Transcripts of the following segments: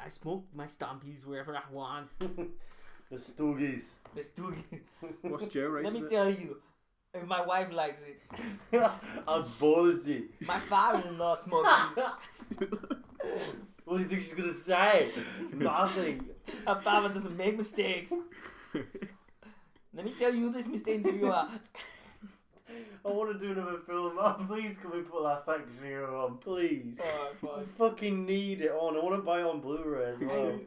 I smoke my stompies wherever I want. The Stoogies. Let's do it. What's Joe rated? Let me tell you, if my wife likes it. I'm ballsy. My father-in-law smokes these. What do you think she's gonna say? Nothing. My father doesn't make mistakes. Let me tell you this, Mr. Interviewer. I want to do another film. Oh, please can we put Last Action Hero on, please? Alright, I fine. fucking need it on. I want to buy it on Blu-ray as well.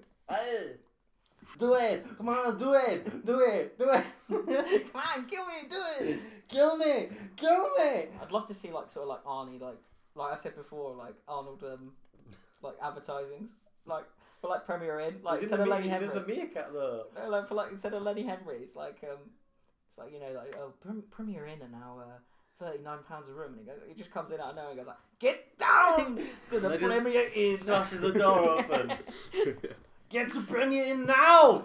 Do it! Come on, do it! Do it! Do it! Come on, kill me, do it. Kill me! Kill me! I'd love to see like sort of like Arnie, like I said before, like Arnold, like advertisings, like for like Premier Inn, like instead of Lenny Henry. There's a meerkat though. No, like for like instead of Lenny Henry, it's like you know like Premier Inn are now £39 a room, and it just comes in out of nowhere and goes like, get down to the Premier Inn. Smashes the door open. Get to Premier Inn now!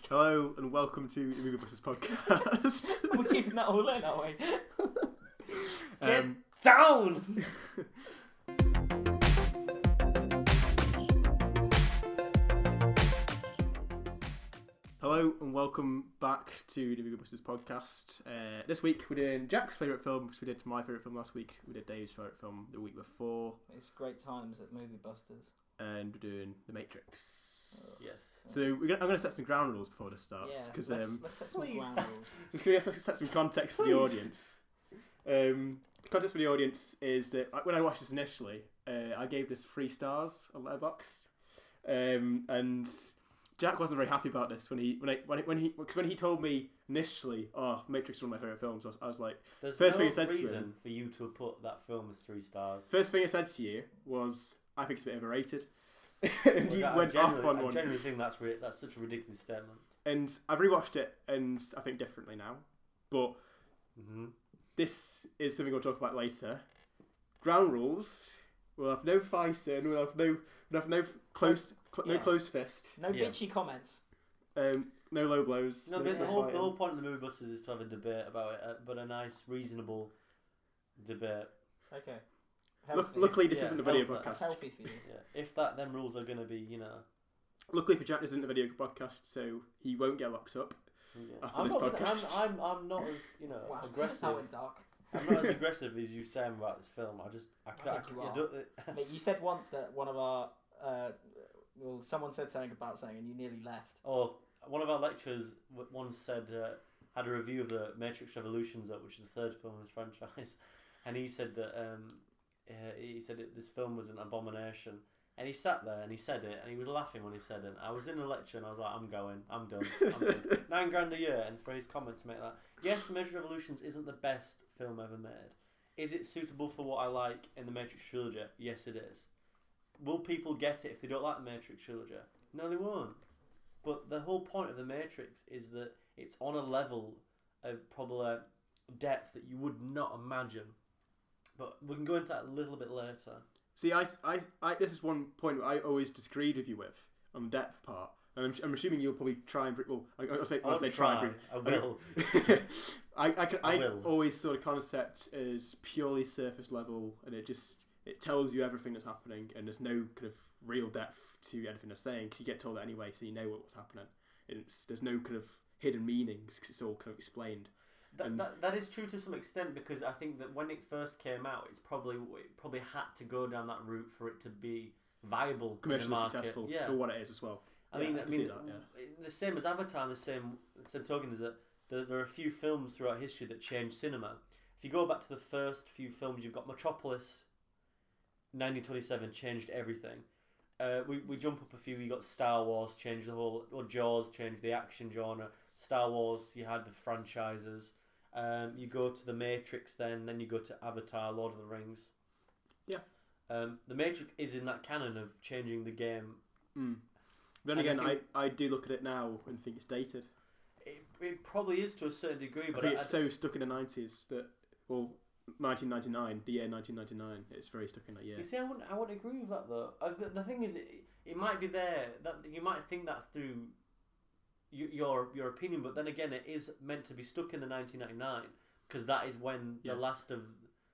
Hello and welcome to the Movie Busters podcast. We're keeping that all in, aren't we? Get down! Hello and welcome back to the Movie Busters podcast. This week we're doing Jack's favourite film, because we did my favourite film last week. We did Dave's favourite film the week before. It's great times at Movie Busters. And we're doing The Matrix. Yes. So I'm going to set some ground rules before this starts. Yeah, Because let's set some ground rules. let's set some context for the audience. Context for the audience is that when I watched this initially, I gave this 3 stars on Letterboxd, and Jack wasn't very happy about this when he told me initially, "Oh, Matrix is one of my favorite films." I was like, There's first no thing I said to reason him, for you to put that film as 3 stars. first thing I said to you was, "I think it's a bit overrated," and you went off on I one. genuinely think that's such a ridiculous statement. And I've rewatched it, and I think differently now, but. Mm-hmm. This is something we'll talk about later. Ground rules. We'll have no fighting. We'll have no closed fist. No bitchy comments. No low blows. No, no the fighting. whole point of the Movie Busters is to have a debate about it, but a nice, reasonable debate. Okay. Luckily, this isn't a video healthy. That's podcast. healthy for you. Yeah, if them rules are going to be, you know. Luckily for Jack, this isn't a video podcast, so he won't get locked up. Yeah. After this podcast. I'm not as Wow, aggressive. that went dark. I'm not as aggressive as you saying about this film. I think you are. Mate, you said once that one of our someone said something about something and you nearly left. Or one of our lecturers once said had a review of the Matrix Revolutions up, which is the 3rd film in this franchise, and he said that this film was an abomination. And he sat there and he said it, and he was laughing when he said it. I was in the lecture and I was like, I'm done. £9,000 a year, and for his comment to make that. Yes, The Matrix Revolutions isn't the best film ever made. Is it suitable for what I like in the Matrix trilogy? Yes, it is. Will people get it if they don't like the Matrix trilogy? No, they won't. But the whole point of the Matrix is that it's on a level of probably depth that you would not imagine. But we can go into that a little bit later. See, I this is one point I always disagreed with you with on the depth part, and I'm assuming you'll probably try and I'll say try and I will. I always saw the concept as purely surface level, and it tells you everything that's happening, and there's no kind of real depth to anything they're saying, because you get told it anyway, so you know what's happening. There's no kind of hidden meanings, because it's all kind of explained. That is true to some extent, because I think that when it first came out, it probably had to go down that route for it to be viable, commercially successful for what it is as well. I mean, the same as Avatar, the same token is that there are a few films throughout history that changed cinema. If you go back to the first few films, you've got Metropolis, 1927, changed everything. We jump up a few. You got Star Wars, changed the whole, or Jaws, changed the action genre. Star Wars, you had the franchises. You go to The Matrix, then you go to Avatar, Lord of the Rings. Yeah. The Matrix is in that canon of changing the game. Then again, I do look at it now and think it's dated. It probably is to a certain degree, but I think it's so stuck in the 90s that, 1999, the year 1999, it's very stuck in that year. You see, I wouldn't agree with that though. The thing is, it might be there that you might think that through your opinion, but then again, it is meant to be stuck in the 1999, because that is when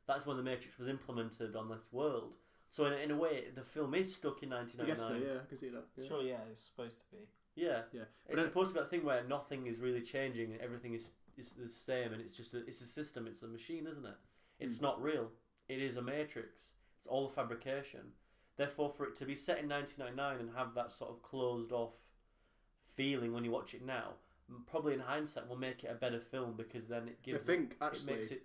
that's when the Matrix was implemented on this world. So in a way, the film is stuck in I 1999. guess so. Yeah, I can see that. Yeah. Surely, yeah, it's supposed to be. Yeah, Yeah. it's supposed to be that thing where nothing is really changing and everything is the same, and it's just it's a system, it's a machine, isn't it? It's not real. It is a matrix. It's all a fabrication. Therefore, for it to be set in 1999 and have that sort of closed off feeling when you watch it now, probably in hindsight will make it a better film because then it gives. I think it actually, makes it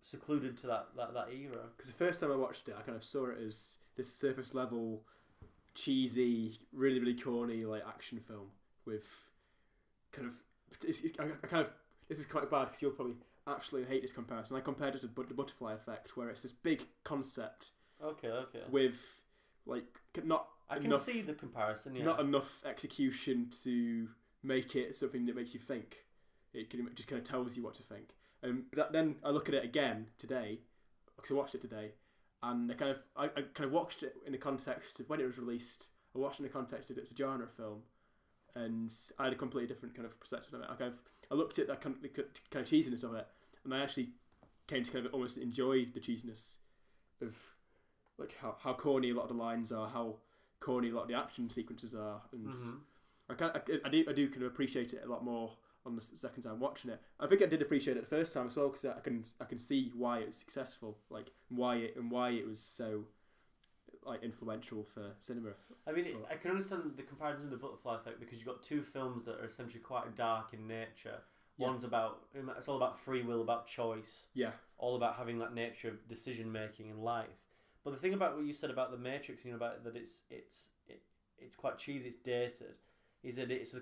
secluded to that era. because the first time I watched it, I kind of saw it as this surface level, cheesy, really really corny like action film with kind of. I kind of this is quite bad because you'll probably actually hate this comparison. I compared it to the Butterfly Effect, where it's this big concept Okay. with like not I can enough, see the comparison. Yeah. not enough execution to make it something that makes you think. It just kind of tells you what to think. But then I look at it again today, because I watched it today, and I kind of watched it in the context of when it was released. I watched it in the context of it's a genre film, and I had a completely different kind of perception of it. I looked at that kind of cheesiness of it, and I actually came to kind of almost enjoy the cheesiness of like how corny a lot of the lines are, how corny a lot of the action sequences are, and I do kind of appreciate it a lot more on the second time watching it. I think I did appreciate it the first time as well because I can see why it was successful, like why it was so like influential for cinema. I mean, I can understand the comparison with the Butterfly Effect because you've got two films that are essentially quite dark in nature. Yeah. One's it's all about free will, about choice. Yeah. All about having that nature of decision making in life. But the thing about what you said about the Matrix, about that it's quite cheesy, it's dated, is that it's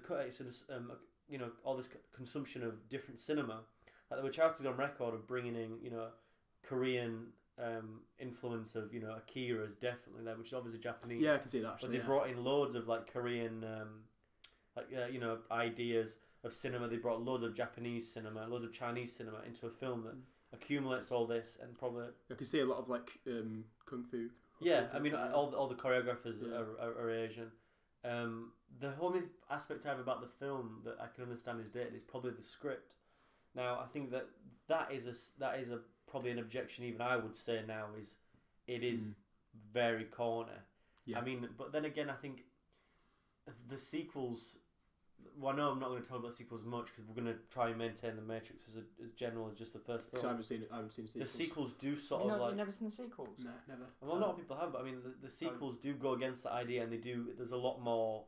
all this consumption of different cinema. Like the Wachowski's on record of bringing in Korean influence of Akira is definitely there, which is obviously Japanese. Yeah, I can see that actually. But they brought in loads of like Korean ideas of cinema. They brought loads of Japanese cinema, loads of Chinese cinema into a film that accumulates all this and probably. I can see a lot of like kung fu. Yeah, I mean all the choreographers Yeah. are Asian. The only aspect I have about the film that I can understand is dated is probably the script. Now I think that is probably an objection even I would say now is it is very corny. Yeah. I mean, but then again I think the sequels. Well, I know I'm not going to talk about sequels much because we're going to try and maintain the Matrix as general as just the first film. Because I haven't seen sequels. The sequels do sort You've of like. never seen the sequels? No, never. Well, a lot of people have, but I mean, the sequels do go against the idea, and they do. There's a lot more.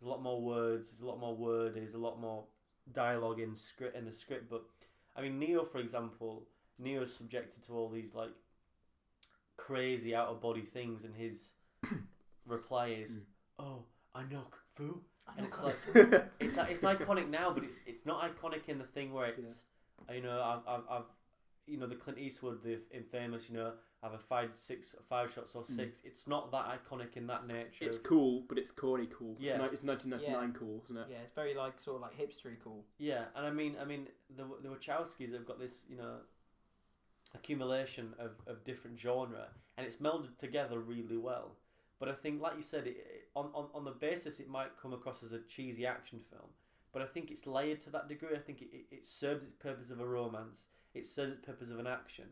There's a lot more words. There's a lot more word. There's a lot more dialogue in the script. But I mean, Neo, for example, Neo is subjected to all these like crazy out of body things, and his reply is, "Oh, I know kung fu." And it's like it's iconic now, but it's not iconic in the thing where it's I've the Clint Eastwood, the infamous have a five shots or six. It's not that iconic in that nature. It's cool, but it's corny cool. Yeah. It's 1999 cool, isn't it? Yeah, it's very like sort of like hipstery cool. Yeah, and I mean the Wachowskis have got this accumulation of different genre, and it's melded together really well. But I think, like you said, on the basis it might come across as a cheesy action film. But I think it's layered to that degree. I think it serves its purpose of a romance. It serves its purpose of an action.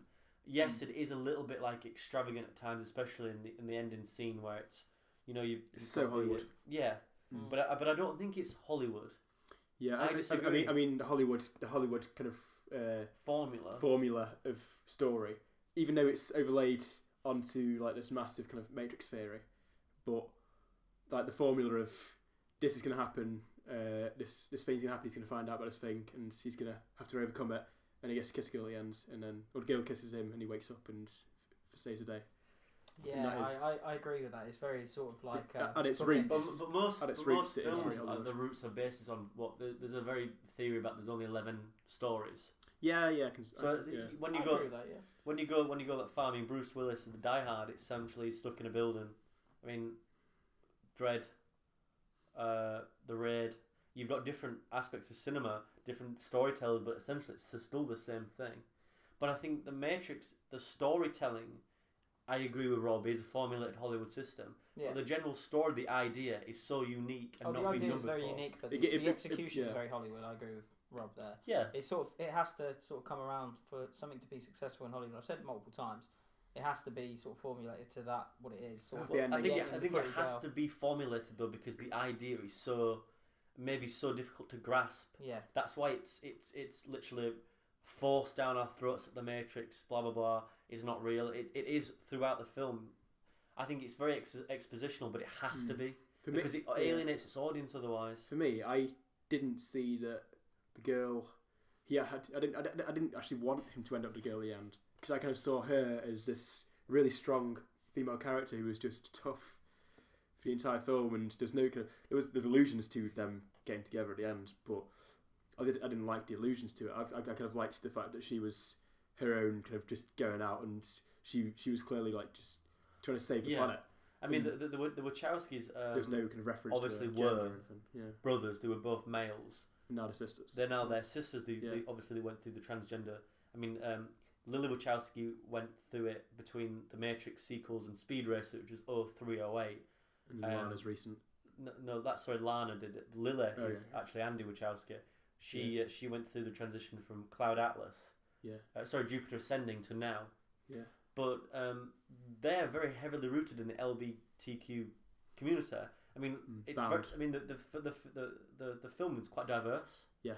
Yes, it is a little bit like extravagant at times, especially in the ending scene where it's it's so Hollywood. But I don't think it's Hollywood. Yeah, I disagree. I mean the Hollywood kind of formula of story, even though it's overlaid onto like this massive kind of Matrix theory. But like the formula of this is going to happen, this thing's going to happen, he's going to find out about this thing, and he's going to have to overcome it, and he gets to kiss a girl at the end, and then the girl kisses him, and he wakes up and saves the day. Yeah, I agree with that. It's very sort of like at its roots. But most roots, films, the roots are basis on what there's a very theory about. There's only 11 stories. Yeah. When you I agree with that, yeah. when you go that far, I mean Bruce Willis and the Die Hard, it's essentially stuck in a building. I mean, Dredd, The Raid. You've got different aspects of cinema, different storytellers, but essentially it's still the same thing. But I think the Matrix, the storytelling, I agree with Rob, is a formulated Hollywood system. Yeah. But the general story, the idea is so unique and not the been idea done is very before. unique, but It- the it- execution is yeah. very Hollywood. I agree with Rob there. Yeah. It has to sort of come around for something to be successful in Hollywood. I've said it multiple times. it has to be sort of formulated to that what it is. Sort of, Yeah, I think yes, I think it pretty has girl. to be formulated though, because the idea is maybe so difficult to grasp. Yeah, That's why it's literally forced down our throats that the Matrix, blah blah blah, is not real. It is throughout the film. I think it's very expositional, but it has to be For me, because it alienates its audience otherwise. For me, I didn't see that the girl. I didn't actually want him to end up with the girl at the end, because I kind of saw her as this really strong female character who was just tough for the entire film, and there's no kind of there's allusions to them getting together at the end, but I didn't like the allusions to it. I kind of liked the fact that she was her own kind of just going out, and she was clearly like just trying to save the planet. I mean, the Wachowskis. There's no kind of reference obviously to gender were or anything. Yeah, brothers. They were both males. now the sisters. They're now their sisters. They obviously went through the transgender. I mean, Lily Wachowski went through it between the Matrix sequels and Speed Racer, which was 0308. And Lana's recent. No, that's sorry. Lana did it. Lily is yeah. actually Andy Wachowski. She went through the transition from Cloud Atlas. Yeah. Jupiter Ascending to now. Yeah. But they're very heavily rooted in the LGBTQ community. I mean, the film is quite diverse. Yeah.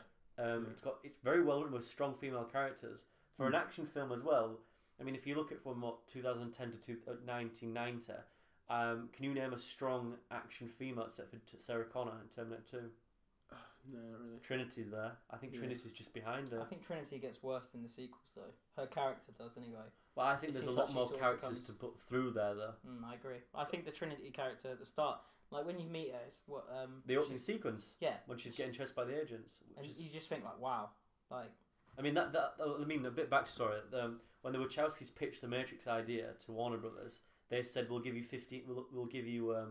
It's very well written with strong female characters for an action film as well. I mean, if you look at from 2010 to 1990, can you name a strong action female except for Sarah Connor in Terminator 2? No, not really. Trinity's there. I think Trinity's just behind her. I think Trinity gets worse in the sequels though. Her character does anyway. But I think It there's a seems lot like more she sort of characters becomes- to put through there though. I agree. I think the Trinity character at the start, like when you meet her, it's what The opening she's- sequence Yeah, when she's getting chased by the agents. and Which is, you just think like, wow, like I mean a bit backstory. When the Wachowskis pitched the Matrix idea to Warner Brothers, they said we'll give you 50. We'll give you. I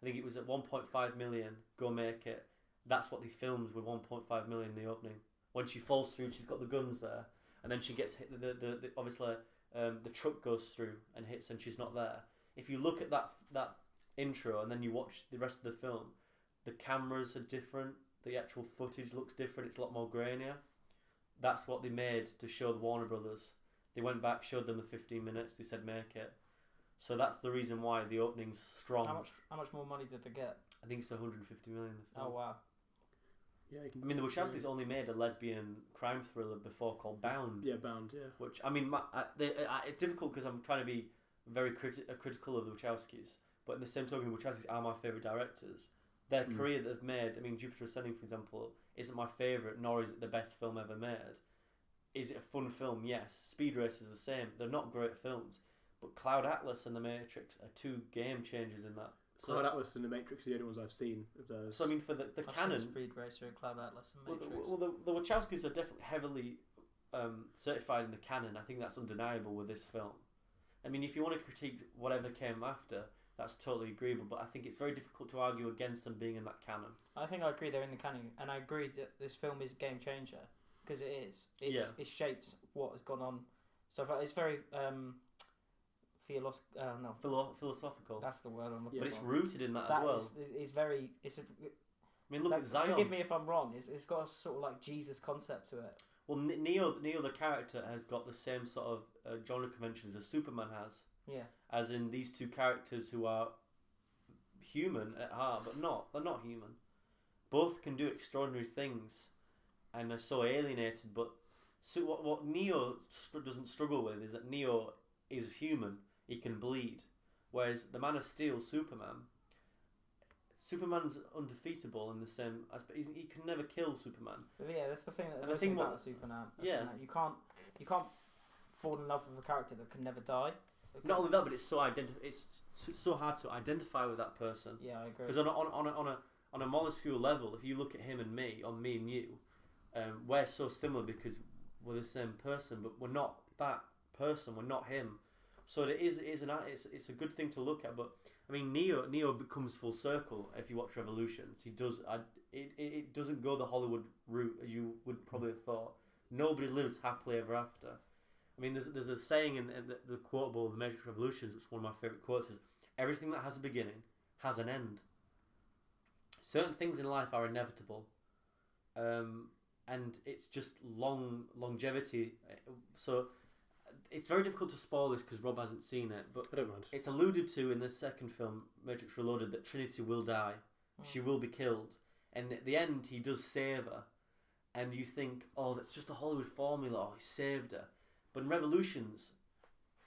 think it was at 1.5 million. Go make it. That's what they filmed with 1.5 million in the opening. When she falls through, she's got the guns there, and then she gets hit. The obviously the truck goes through and hits, and she's not there. If you look at that intro and then you watch the rest of the film, the cameras are different. The actual footage looks different. It's a lot more grainier. That's what they made to show the Warner Brothers. They went back, showed them the 15 minutes. They said make it. So that's the reason why the opening's strong. how much more money did they get? I think it's 150 million. Oh wow. Yeah, I mean, the Wachowskis only made a lesbian crime thriller before called Bound. Yeah, Bound. Yeah. Which I mean, it's difficult because I'm trying to be very critical of the Wachowskis, but in the same token, the Wachowskis are my favorite directors. Their career that they've made. I mean, Jupiter Ascending, for example, isn't my favorite, nor is it the best film ever made. Is it a fun film? Yes. Speed Racer is the same. They're not great films, but Cloud Atlas and The Matrix are two game changers in that. So, Cloud Atlas and The Matrix are the only ones I've seen of those. So I mean, for the I've canon, seen Speed Racer and Cloud Atlas and Matrix. the Wachowskis are definitely heavily certified in the canon. I think that's undeniable with this film. I mean, if you want to critique whatever came after, that's totally agreeable. But I think it's very difficult to argue against them being in that canon. I think I agree they're in the canon, and I agree that this film is a game changer because it is. It's shaped what has gone on. So far. It's very Philosophical. That's the word I'm looking for. But it's rooted in that as well. Is very. It's a. I mean, look at Zion. Forgive me if I'm wrong. It's got a sort of like Jesus concept to it. Well, Neo the character has got the same sort of genre conventions as Superman has. Yeah. As in these two characters who are human at heart, but they're not human. Both can do extraordinary things, and are so alienated. But what Neo doesn't struggle with is that Neo is human. He can bleed, whereas the Man of Steel, Superman's undefeatable in the same aspect. He can never kill Superman. But yeah, that's the thing. And the thing about Superman. You can't fall in love with a character that can never die. Not only that, but it's so hard to identify with that person. Yeah, I agree. Because on a molecule level, if you look at him and me, or me and you, we're so similar because we're the same person, but we're not that person. We're not him. So it's a good thing to look at. But I mean, Neo becomes full circle if you watch Revolutions. He does. It doesn't go the Hollywood route as you would probably have thought. Nobody lives happily ever after. I mean, there's a saying in the quotable of The Matrix Revolutions, which is one of my favourite quotes, is everything that has a beginning has an end. Certain things in life are inevitable, and it's just longevity. So it's very difficult to spoil this because Rob hasn't seen it, but I don't mind. it's alluded to in the second film, Matrix Reloaded, that Trinity will die. She will be killed. And at the end, he does save her. And you think, oh, that's just a Hollywood formula. Oh, he saved her. But in Revolutions,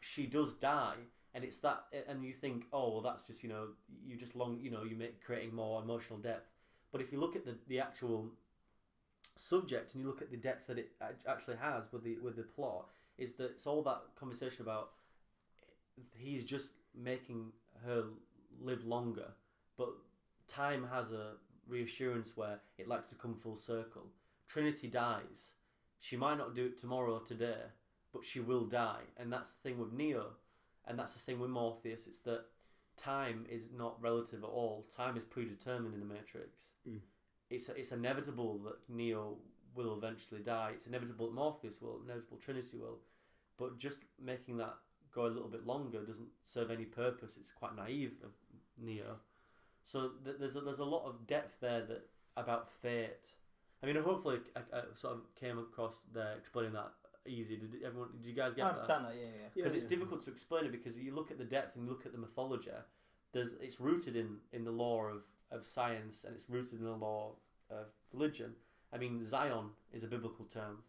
she does die. And it's that, and you think, oh, well, that's just, you just you make creating more emotional depth. But if you look at the actual subject and you look at the depth that it actually has with the plot, is that it's all that conversation about he's just making her live longer, but time has a reassurance where it likes to come full circle. Trinity dies. She might not do it tomorrow or today, but she will die. And that's the thing with Neo, and that's the thing with Morpheus. It's that time is not relative at all. Time is predetermined in the Matrix. It's inevitable that Neo will eventually die. It's inevitable that Morpheus will. Inevitable Trinity will. But just making that go a little bit longer doesn't serve any purpose. It's quite naive of Neo. So there's a lot of depth there about fate. I mean, hopefully I sort of came across there explaining that easy. Did you guys get that? I understand that, yeah. Because it's difficult to explain it, because you look at the depth and you look at the mythology. It's rooted in the law of science, and it's rooted in the law of religion. I mean, Zion is a biblical term.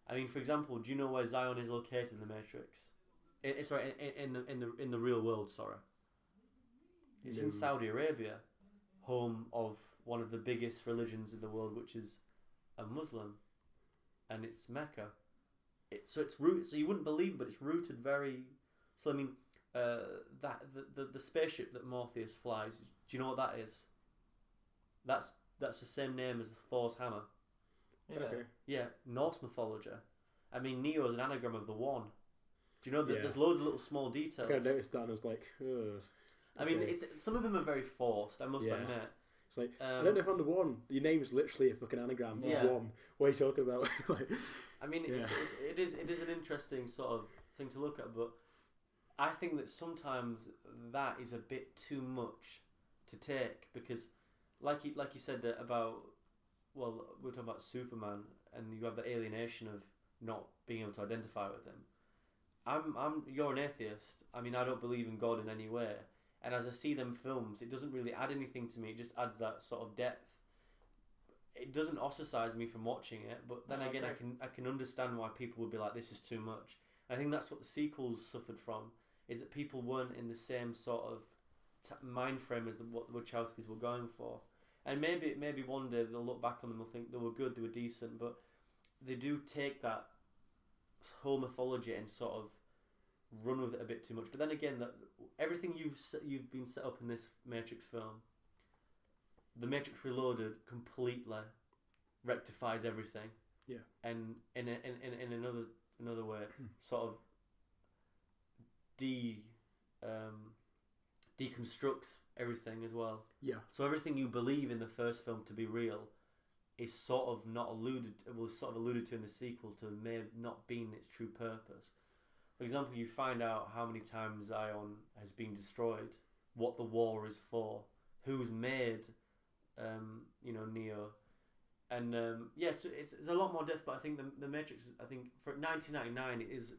I mean, for example, do you know where Zion is located in the Matrix? Sorry, in the real world. Sorry, it's in Saudi Arabia, home of one of the biggest religions in the world, which is a Muslim, and it's Mecca. So it's rooted. So you wouldn't believe it, but it's rooted very. So I mean, that the spaceship that Morpheus flies. Do you know what that is? That's the same name as Thor's hammer. Is it? Yeah, Norse mythology. I mean, Neo is an anagram of the One. Do you know that there's loads of little small details? I kind of noticed that and I was like, ugh. I mean, some of them are very forced, I must admit. It's like, I don't know if I'm the One. Your name's literally a fucking anagram of One. What are you talking about? I mean, it is an interesting sort of thing to look at, but I think that sometimes that is a bit too much to take, because like you said about, well, we're talking about Superman, and you have the alienation of not being able to identify with him. You're an atheist. I mean, I don't believe in God in any way. And as I see them films, it doesn't really add anything to me. It just adds that sort of depth. It doesn't ostracize me from watching it, but then again, I can understand why people would be like, this is too much. And I think that's what the sequels suffered from, is that people weren't in the same sort of mind frame as what the Wachowskis were going for. And maybe one day they'll look back on them and think they were good, they were decent, but they do take that whole mythology and sort of run with it a bit too much. But then again, that everything you've been set up in this Matrix film, the Matrix Reloaded completely rectifies everything. Yeah. And in another way, sort of deconstructs everything as well. Yeah. So everything you believe in the first film to be real is sort of alluded to in the sequel to may have not been its true purpose. For example, you find out how many times Zion has been destroyed, what the war is for, who's made, Neo, and it's a lot more depth. But I think the Matrix, I think for 1999, is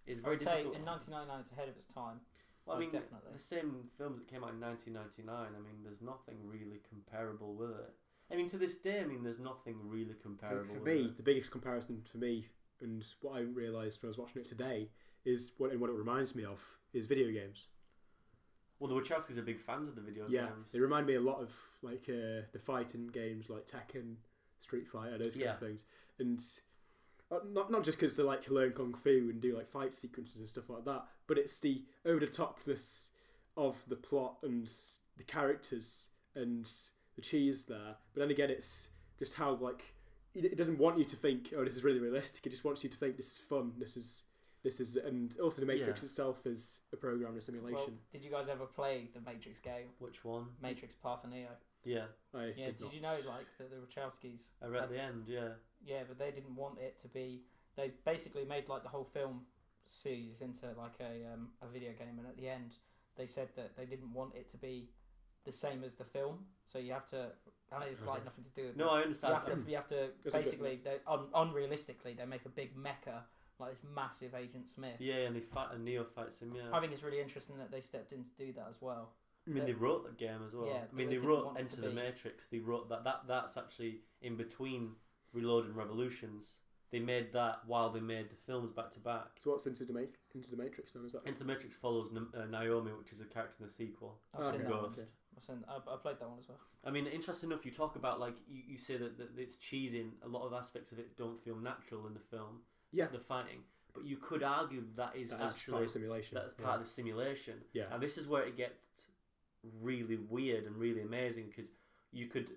very difficult. In 1999, it's ahead of its time. Well, I mean, definitely. The same films that came out in 1999. I mean, there's nothing really comparable with it. I mean, to this day, there's nothing really comparable. For with me, it. the biggest comparison for me, and what I realised when I was watching it today, is what it reminds me of is video games. Well, the Wachowskis are big fans of the video games. They remind me a lot of like the fighting games like Tekken, Street Fighter, those kind of things, and not just because they like learn kung fu and do like fight sequences and stuff like that, but it's the over the topness of the plot and the characters and the cheese there. But then again, it's just how like it doesn't want you to think, oh, this is really realistic. It just wants you to think this is fun. This is, and also the Matrix itself is a program, a simulation. Well, did you guys ever play the Matrix game? Which one? Matrix Path of Neo. Yeah. Did you know like the Wachowskis? I read at the end. Yeah. Yeah, but they didn't want it to be. They basically made like the whole film series into like a video game, and at the end they said that they didn't want it to be the same as the film. So you have to. I know it's like nothing to do with. No, I understand. You have to basically unrealistically they make a big mecha like this massive Agent Smith. Yeah, and they fight, and Neo fights him. Yeah, I think it's really interesting that they stepped in to do that as well. I mean, they wrote the game as well. Yeah, I mean, they they didn't wrote want it Enter to the be- Matrix. They wrote that's actually in between Reload and Revolutions. They made that while they made the films back to back. So what's Into the Matrix then? Is that? Enter the Matrix follows Naomi, which is a character in the sequel. I've seen Okay. that one. Ghost. Okay. I played that one as well. I mean, interesting enough, you talk about, like, you say that it's cheesy and a lot of aspects of it don't feel natural in the film, Yeah. the fighting. But you could argue that is That is part actually of simulation. that's part of the simulation. Yeah. And this is where it gets really weird and really amazing, because you could,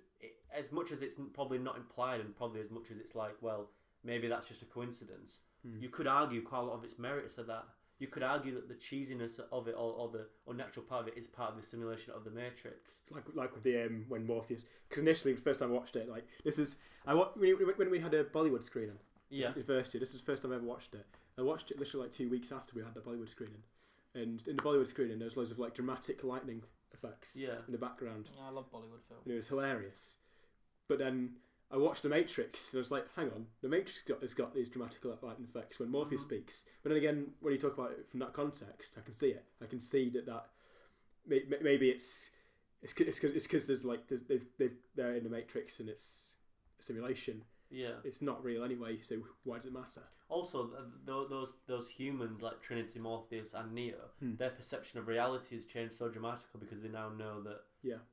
as much as it's probably not implied and probably as much as it's like, well, maybe that's just a coincidence, you could argue quite a lot of its merits of that. You could argue that the cheesiness of it or the unnatural part of it is part of the simulation of the Matrix. Like with the when Morpheus, because initially the first time I watched it, like this is when we had a Bollywood screening. Yeah. In first year, this was the first time I ever watched it. I watched it literally like 2 weeks after we had the Bollywood screening, and in the Bollywood screening there was loads of like dramatic lightning effects Yeah. in the background. Yeah, I love Bollywood films. And it was hilarious. But then I watched The Matrix and I was like, hang on, The Matrix has got these dramatic lightning effects when Morpheus speaks. But then again, when you talk about it from that context, I can see it. I can see that maybe it's because they're in The Matrix and it's a simulation. Yeah. It's not real anyway, so why does it matter? Also, those humans like Trinity, Morpheus, and Neo, their perception of reality has changed so dramatically because they now know that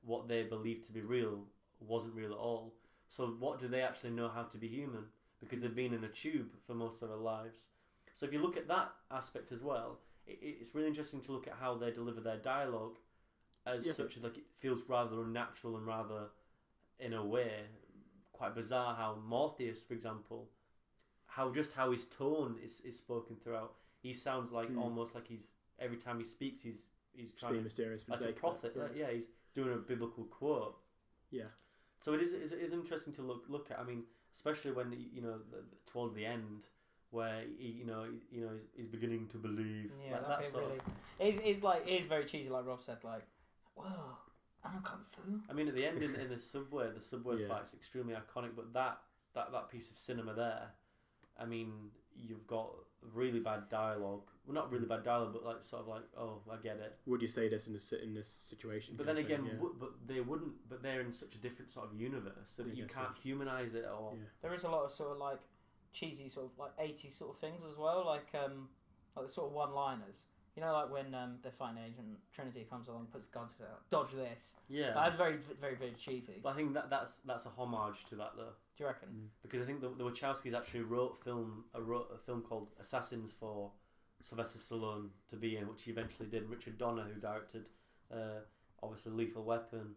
what they believed to be real wasn't real at all. So what do they actually know how to be human? Because they've been in a tube for most of their lives. So if you look at that aspect as well, it's really interesting to look at how they deliver their dialogue as such as like it feels rather unnatural and rather, in a way, quite bizarre. How Morpheus, for example, how his tone is spoken throughout. He sounds like almost like he's every time he speaks he's trying being to mysterious for like a sake of prophet. it, Yeah, he's doing a biblical quote. Yeah. So it is interesting to look at. I mean, especially when towards the end, where he's beginning to believe. Yeah, like that that bit sort really. It's very cheesy, like Rob said. Like, whoa, I know kung fu. I mean, at the end in the subway Yeah. fight's extremely iconic. But that piece of cinema there, I mean, you've got really bad dialogue. Well, not really bad dialogue, but like sort of like, oh, I get it. Would you say this in this situation? But kind then of thing? again, but they wouldn't. But they're in such a different sort of universe so that I you guess can't humanize it at all. Yeah. There is a lot of sort of like cheesy sort of like 80s sort of things as well, like the sort of one-liners. You know, like when they're fighting Agent Trinity comes along, puts guns out, dodge this. Yeah. That's very, very, very cheesy. But I think that's a homage to that though, Do you reckon? because I think the Wachowskis actually wrote a film called Assassins for Sylvester Stallone to be in, which he eventually did. Richard Donner, who directed obviously Lethal Weapon,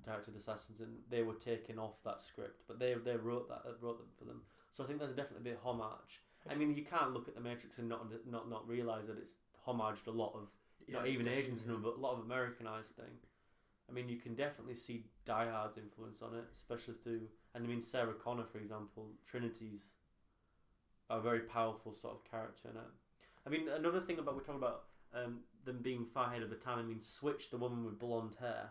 directed Assassins, and they were taken off that script, but they wrote them for them. So I think there's definitely a bit of homage. I mean, you can't look at The Matrix and not realise that it's homaged a lot of not even Asian cinema, but a lot of Americanized thing. I mean, you can definitely see Die Hard's influence on it, especially through, and I mean, Sarah Connor, for example, Trinity's a very powerful sort of character in it. I mean, another thing about, we're talking about them being far ahead of the time, I mean, Switch, the woman with blonde hair,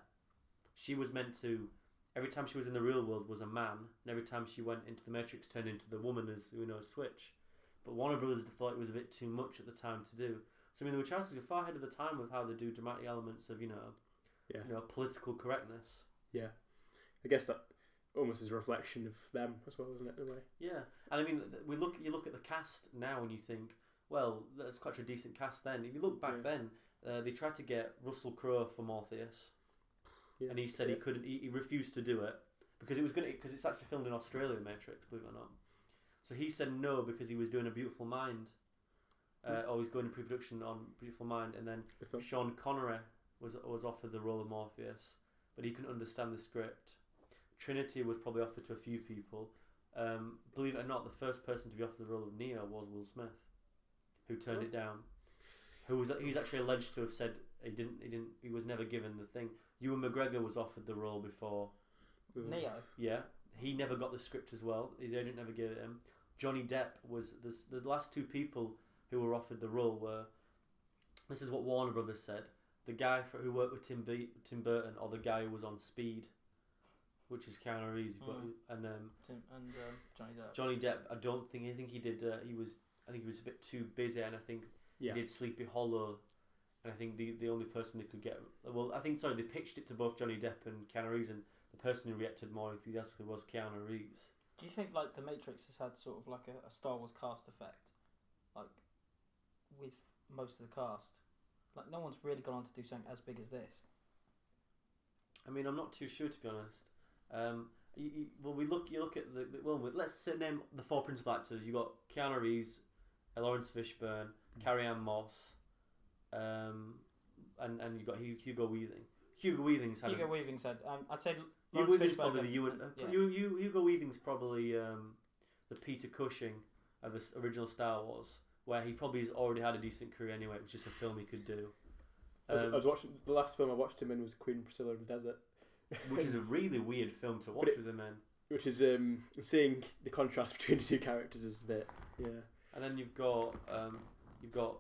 she was meant to, every time she was in the real world was a man, and every time she went into the Matrix turned into the woman as, Switch. But Warner Brothers thought it was a bit too much at the time to do. So I mean, the Wachowskis are far ahead of the time with how they do dramatic elements of political correctness. Yeah, I guess that almost is a reflection of them as well, isn't it? In a way. Yeah, and I mean, you look at the cast now and you think, well, that's quite a decent cast then. If you look back then, they tried to get Russell Crowe for Morpheus, and he said he couldn't. He refused to do it because because it's actually filmed in Australia, Matrix, believe it or not. So he said no because he was doing A Beautiful Mind, or he's going to pre-production on Beautiful Mind, and then Sean Connery was offered the role of Morpheus, but he couldn't understand the script. Trinity was probably offered to a few people. Believe it or not, the first person to be offered the role of Neo was Will Smith, who turned it down. He's actually alleged to have said he was never given the thing. Ewan McGregor was offered the role before. Neo. Yeah, he never got the script as well. His agent never gave it him. Johnny Depp was the last two people who were offered the role were. This is what Warner Brothers said. The guy who worked with Tim Burton, or the guy who was on Speed. which is Keanu Reeves, and Johnny Depp. Johnny Depp. I think he did. I think he was a bit too busy, and I think he did Sleepy Hollow. And I think the only person that could get they pitched it to both Johnny Depp and Keanu Reeves, and the person who reacted more enthusiastically was Keanu Reeves. Do you think like The Matrix has had sort of like a Star Wars cast effect, like with most of the cast? Like no one's really gone on to do something as big as this. I mean, I'm not too sure, to be honest. You look at let's say name the four principal actors. You got Keanu Reeves, Lawrence Fishburne, Carrie-Anne Moss, and you got Hugo Weaving. Hugo Weaving's had. I'd say Hugo Weaving's probably Hugo Weaving's probably the Peter Cushing of the original Star Wars, where he probably has already had a decent career anyway. It was just a film he could do. I was watching the last film I watched him in was Queen Priscilla of the Desert, which is a really weird film to watch with him in. Which is seeing the contrast between the two characters is a bit And then you've got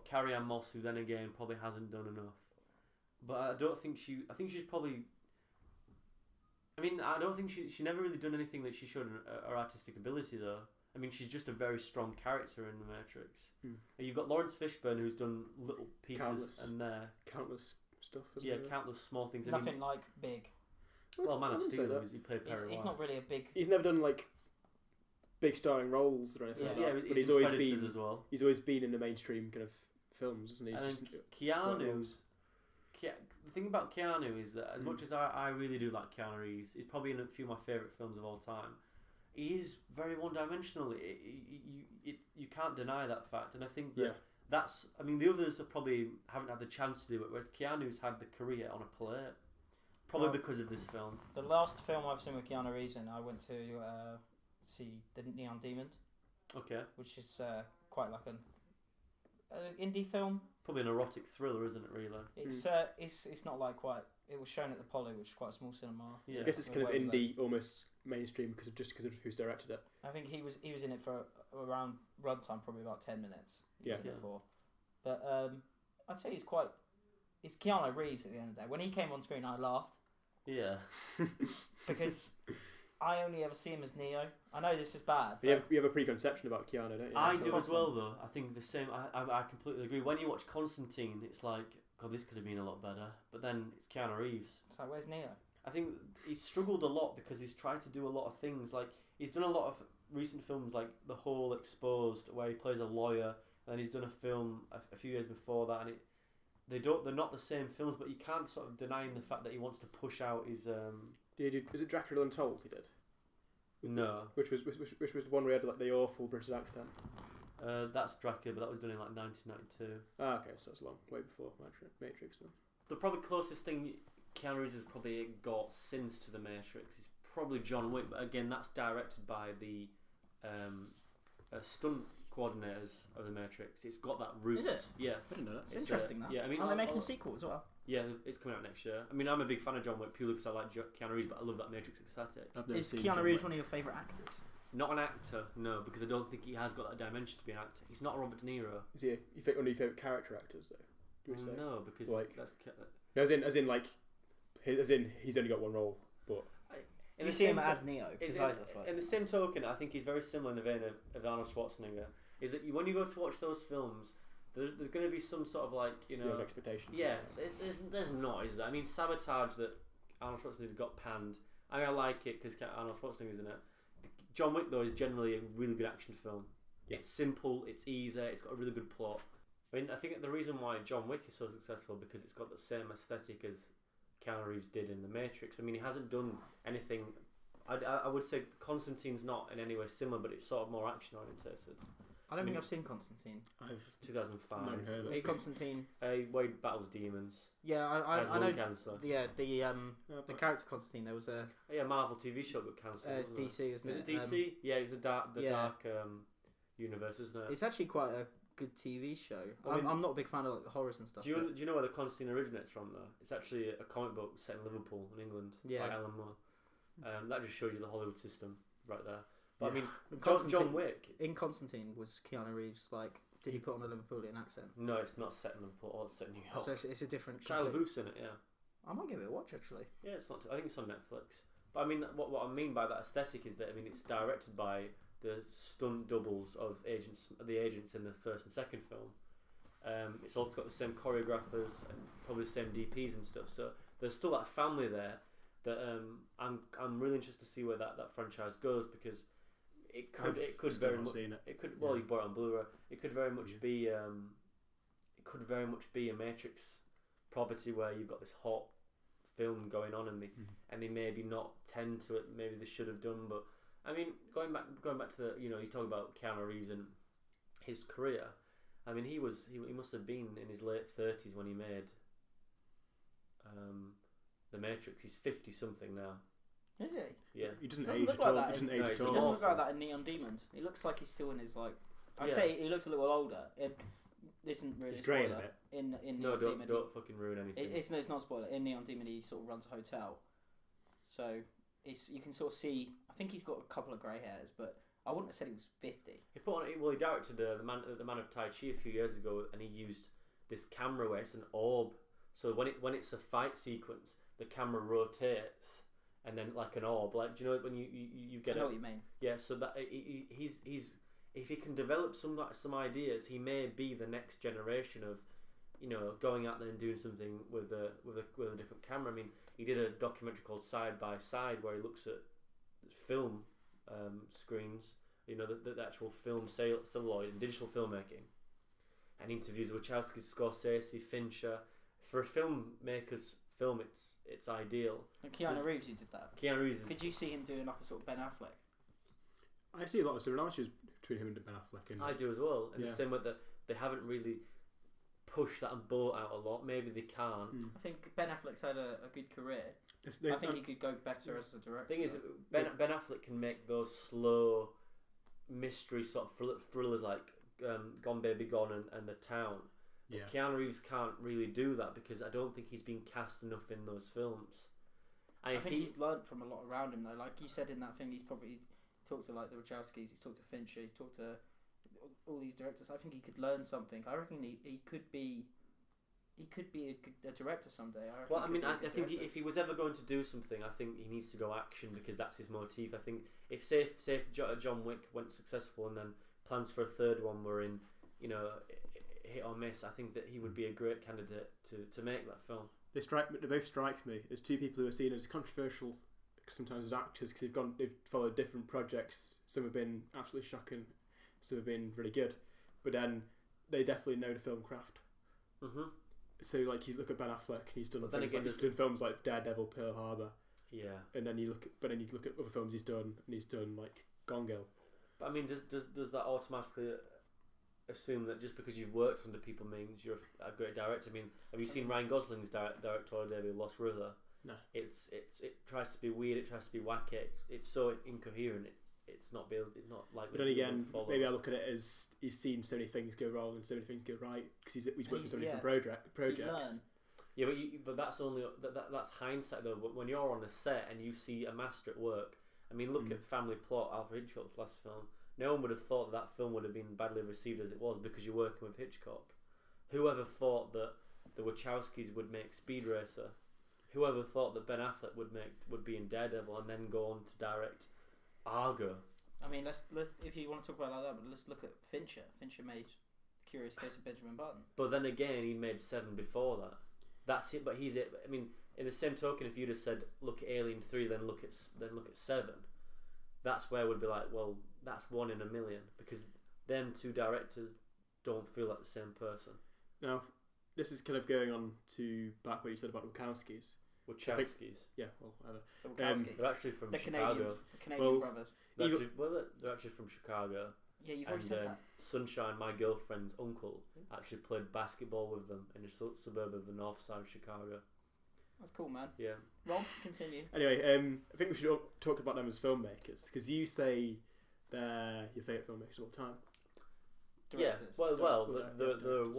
Carrie-Anne Moss, who then again probably hasn't done enough. But I don't think she. I think she's probably. I mean, I don't think she never really done anything that she showed her artistic ability though. I mean, she's just a very strong character in The Matrix. And you've got Lawrence Fishburne, who's done little pieces countless stuff. Countless small things. Nothing like big. Well, Man of Steel, he played Perry White. He's not really a big. He's never done like big starring roles or anything. But he's always been as well. He's always been in the mainstream kind of films, isn't he? The thing about Keanu is that as much as I really do like Keanu Reeves, he's probably in a few of my favourite films of all time. He's very one-dimensional. You can't deny that fact, and I think that's. I mean, the others probably haven't had the chance to do it, whereas Keanu's had the career on a plate, probably because of this film. The last film I've seen with Keanu Reeves in, I went to see The Neon Demon. Okay. Which is quite like an indie film. Probably an erotic thriller, isn't it? Really. It's not like quite. It was shown at the Poly, which is quite a small cinema. Yeah. I guess it's kind of indie, almost mainstream because of who's directed it. I think he was in it for around runtime, probably about 10 minutes. But I'd say it's Keanu Reeves at the end of the day. When he came on screen, I laughed. Yeah. Because I only ever see him as Neo. I know this is bad. But you have a preconception about Keanu, don't you? I do as well, though. I think the same. I completely agree. When you watch Constantine, it's like, God, this could have been a lot better. But then it's Keanu Reeves. It's like, where's Neo? I think he's struggled a lot because he's tried to do a lot of things. Like, he's done a lot of recent films like The Hole Exposed, where he plays a lawyer, and then he's done a film a few years before that, and they're not the same films, but you can't sort of deny him the fact that he wants to push out his. Was it Dracula Untold he did? No. Which was the one where he had like the awful British accent. That's Dracula, but that was done in like 1992. Ah, okay, so that's long, way before Matrix then. The probably closest thing Keanu Reeves has probably got since to the Matrix is probably John Wick, but again, that's directed by the stunt coordinators of the Matrix. It's got that roots. Is it? Yeah. I didn't know that. It's interesting, that. Yeah, I mean, are they making a sequel as well? Yeah, it's coming out next year. I mean, I'm a big fan of John Wick purely because I like Keanu Reeves, but I love that Matrix aesthetic. Is Keanu Reeves one of your favourite actors? Not an actor, no, because I don't think he has got that dimension to be an actor. He's not Robert De Niro. Is he one of your favourite character actors, though? No, because that's... No, as in he's only got one role, but... Do you see him as Neo? In the same token, I think he's very similar in the vein of Arnold Schwarzenegger. Is that when you go to watch those films, there's going to be some sort of like, an expectation. Yeah, there's noise. I mean, Sabotage that Arnold Schwarzenegger got panned. I like it because Arnold Schwarzenegger's in it. John Wick though is generally a really good action film. Yeah. It's simple, it's easy, it's got a really good plot. I mean, I think the reason why John Wick is so successful because it's got the same aesthetic as Keanu Reeves did in The Matrix. I mean, he hasn't done anything. I would say Constantine's not in any way similar, but it's sort of more action oriented. I don't think I've seen Constantine. 2005. Never heard of it. Constantine. Wade battles demons. Yeah, I know. Cancer. Yeah, the character Constantine. There was a Marvel TV show got cancelled. It's DC, isn't it? Is it DC? Yeah, it's dark universe, isn't it? It's actually quite a good TV show. I'm not a big fan of like the horrors and stuff. Do you know where the Constantine originates from though? It's actually a comic book set in Liverpool in England by Alan Moore. That just shows you the Hollywood system right there. But I mean, John Wick in Constantine was Keanu Reeves like? Did he put on a Liverpoolian accent? No, it's not set in Liverpool. Or it's set in New York. So it's a different. Shia LaBeouf's in it, yeah. I might give it a watch actually. Yeah, it's not. I think it's on Netflix. But I mean, what I mean by that aesthetic is that I mean it's directed by the stunt doubles of the agents in the first and second film. It's also got the same choreographers and probably the same DPs and stuff. So there's still that family there. That I'm really interested to see where that franchise goes, because it could still very not much seen it. it could Yeah. you bought it on Blu-ray. It could very much be a Matrix property where you've got this hot film going on and they maybe not tend to it. Maybe they should have done, but I mean, going back to the, you know, you talk about Keanu Reeves and his career. I mean, he must have been in his late 30s when he made The Matrix. He's 50 something now. Is he? Yeah. He doesn't Doesn't age look at all. like He that doesn't in- age No, at he's He all. doesn't look like that in Neon Demon. He looks like he's still in his like. I'd Yeah. say he looks a little older. It isn't really. He's a grey in a spoiler. bit. In No, Neon Demon. don't fucking ruin anything. It's not a spoiler. In Neon Demon, he sort of runs a hotel, so you can sort of see. I think he's got a couple of grey hairs, but I wouldn't have said he was 50. He directed the Man of Tai Chi a few years ago, and he used this camera where it's an orb. So when it's a fight sequence, the camera rotates, and then like an orb. Like, do you know when you get I know it? what you mean. Yeah. So that he's if he can develop some ideas, he may be the next generation of, you know, going out there and doing something with a different camera. I mean, he did a documentary called Side by Side where he looks at film screens, you know, the actual film celluloid and digital filmmaking, and interviews Wachowski, Scorsese, Fincher. For a filmmaker's film, it's ideal. And Keanu Does- Reeves, who did that. Keanu Reeves is Could you see him doing like a sort of Ben Affleck? I see a lot of similarities between him and Ben Affleck. And I do as well, and Yeah. the same way that they haven't really pushed that boat out a lot. Maybe they can't. I think Ben Affleck's had a good career. I think he could go better as a director. The thing is, though. Ben Affleck can make those slow mystery sort of thrillers like Gone Baby Gone and The Town. yeah. Keanu Reeves can't really do that because I don't think he's been cast enough in those films. And I if think he, he's learnt from a lot around him though. Like you said in that thing, he's probably talked to like the Wachowskis, he's talked to Fincher, he's talked to all these directors. I think he could learn something. I reckon he could be a director someday. well, I mean, I think think if he was ever going to do something, I think he needs to go action because that's his motif. I think if say if John Wick went successful and then plans for a third one were in, you know, hit or miss, I think that he would be a great candidate to make that film. They both strike me as two people who are seen as controversial sometimes as actors because they've followed different projects. Some have been absolutely shocking, some have been really good, but then they definitely know the film craft. Mhm. So like you look at Ben Affleck, he's done But then things again, like, he's done films like Daredevil, Pearl Harbor, Yeah. and then you look at other films he's done, and he's done like Gone Girl. But I mean, does that automatically assume that just because you've worked under people means you're a great director? I mean, have you seen Ryan Gosling's directorial debut, Lost River? No. It tries to be weird. It tries to be wacky. It's so incoherent. It's not like. But then again, maybe I look at it as he's seen so many things go wrong and so many things go right because he's worked on so many different You projects. learn. Yeah, but that's only that's hindsight though. But when you're on a set and you see a master at work, I mean, look at Family Plot, Alfred Hitchcock's last film. No one would have thought that film would have been badly received as it was because you're working with Hitchcock. Whoever thought that the Wachowskis would make Speed Racer? Whoever thought that Ben Affleck would be in Daredevil and then go on to direct Argo? I mean, let's if you want to talk about it like that, but let's look at Fincher. Fincher made Curious Case of Benjamin Button. But then again, he made 7 before that. That's it. But he's it. I mean, in the same token, if you'd have said look at Alien 3, then look at 7, that's where we'd be like, well, that's 1 in a million because them two directors don't feel like the same person. Now, this is kind of going on to back what you said about the Wachowskis. Wachowskis. Yeah, well, whatever. The Wachowskis. They're actually from the Chicago. Canadians, the Canadian Well, brothers. They're actually from Chicago. Yeah, you've And already said that. Sunshine, my girlfriend's uncle, actually played basketball with them in a suburb of the north side of Chicago. That's cool, man. Yeah. Rob, continue. Anyway, I think we should talk about them as filmmakers because you say they're your favourite filmmakers of all time. Directors. Yeah. Well, they're directors.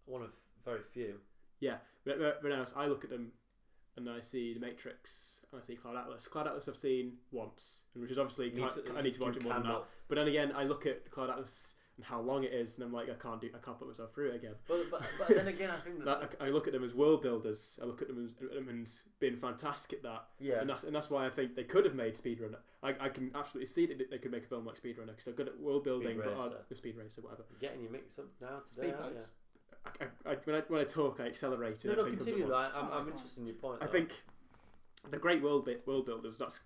one of very few. Yeah, but else I look at them and I see The Matrix and I see Cloud Atlas. Cloud Atlas I've seen once, which is obviously I need to watch it more than that. But then again, I look at Cloud Atlas and how long it is, and I'm like, I can't put myself through it again. But then again, I think that I look at them as world builders. I look at them as being fantastic at that. yeah, And that's why I think they could have made Speedrunner. I can absolutely see that they could make a film like Speedrunner because they're good at world building, Speed but Racer. the Speed Racer, whatever. you're getting your mix up now today, aren't you? Speedboats. When I talk, I accelerate. No, and I think continue. of it once. I'm interested in your point. I though. think the great world builders. That's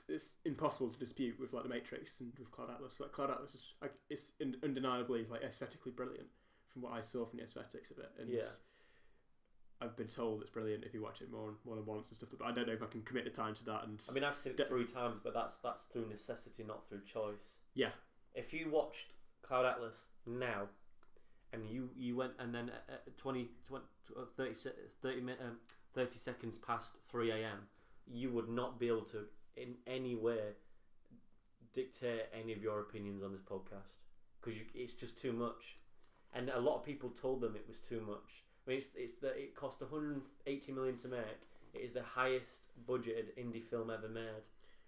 it's impossible to dispute with like the Matrix and with Cloud Atlas. Like Cloud Atlas is it's undeniably like aesthetically brilliant from what I saw from the aesthetics of it. And Yeah. I've been told it's brilliant if you watch it more than once and stuff. But I don't know if I can commit the time to that. And I mean, I've seen it 3 times, but that's through necessity, not through choice. yeah, If you watched Cloud Atlas now, and you went and then 30 seconds past 3 a.m, you would not be able to in any way dictate any of your opinions on this podcast because it's just too much. And a lot of people told them it was too much. I mean, it's that it cost 180 million to make. It is the highest budgeted indie film ever made,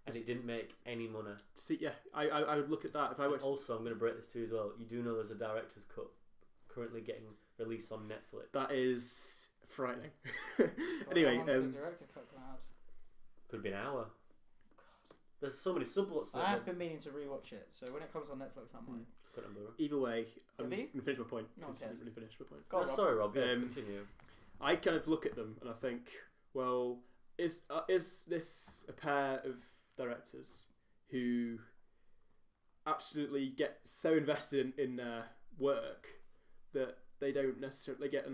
and it didn't make any money. see, yeah, I would look at that if I went. Also, I'm going to break this to you as well. You do know there's a director's cut currently getting released on Netflix. That is frightening. Anyway, How long's the director cut gonna add? Could be an hour. There's so many subplots there. I have been meaning to rewatch it, so when it comes on Netflix, I might. Cut and blur. either way, I'm Have going you? to finish my point. No one 'cause I cares. didn't really finish my point. Go on, No, Rob. sorry, Rob. Yeah, Um, continue. I kind of look at them and I think, well, is this a pair of directors who absolutely get so invested in their work that they don't necessarily get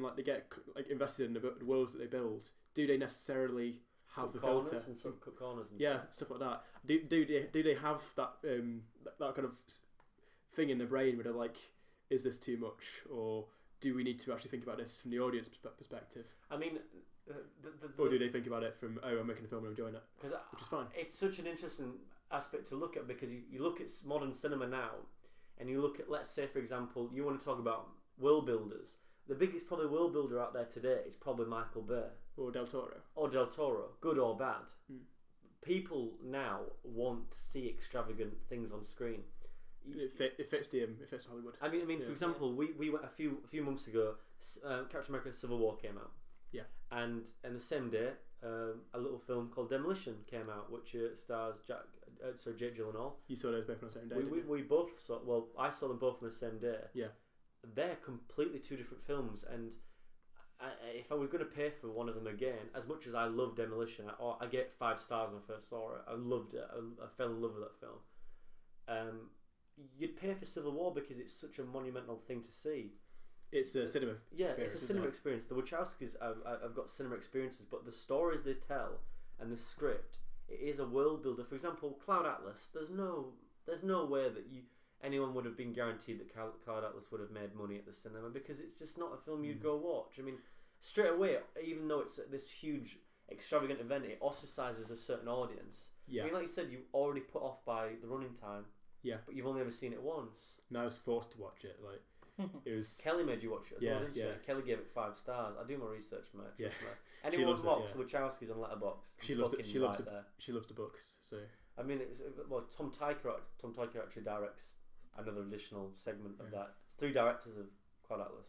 invested in the worlds that they build? Do they necessarily have Cut the corners filter? and cut corners and Yeah, stuff. stuff like that. Do they have that that kind of thing in their brain where they're like, is this too much, or do we need to actually think about this from the audience perspective, I mean, or do they think about it from, oh, I'm making a film and I'm enjoying it, because which is fine. it's such an interesting aspect to look at because you look at modern cinema now, and you look at, let's say for example, you want to talk about world builders. The biggest probably world builder out there today is probably Michael Bay Or Del Toro. or Del Toro, good or bad. Mm. People now want to see extravagant things on screen. It fits Hollywood. I mean, Yeah. for example, we went a few months ago. Captain America: Civil War came out. Yeah. And the same day, a little film called Demolition came out, which stars Jake Gyllenhaal. You saw those both on the same day, didn't you? We both saw. Well, I saw them both on the same day. Yeah. They're completely two different films, and if I was going to pay for one of them again, as much as I love Demolition, I get 5 stars when I first saw it. I loved it. I fell in love with that film. You'd pay for Civil War because it's such a monumental thing to see. It's a cinema experience. It's a isn't cinema it? experience. The Wachowskis have got cinema experiences, but the stories they tell and the script, it is a world builder. For example, Cloud Atlas. There's no way that anyone would have been guaranteed that Cloud Atlas would have made money at the cinema because it's just not a film you'd go watch. I mean, straight away, even though it's this huge extravagant event, it ostracizes a certain audience. Yeah. I mean, like you said, you're already put off by the running time. Yeah. But you've only ever seen it once. No, I was forced to watch it. Like, it was. Kelly made you watch it as Yeah, well, didn't yeah. she? Kelly gave it 5 stars. I do my research, mate. Yeah. Trust me. Anyone loves it, box yeah. Wachowskis on Letterboxd. She loves fucking it. She loves right the- there. She loves the books, so I mean, Tom Tykwer actually directs another additional segment of that. It's 3 directors of Cloud Atlas.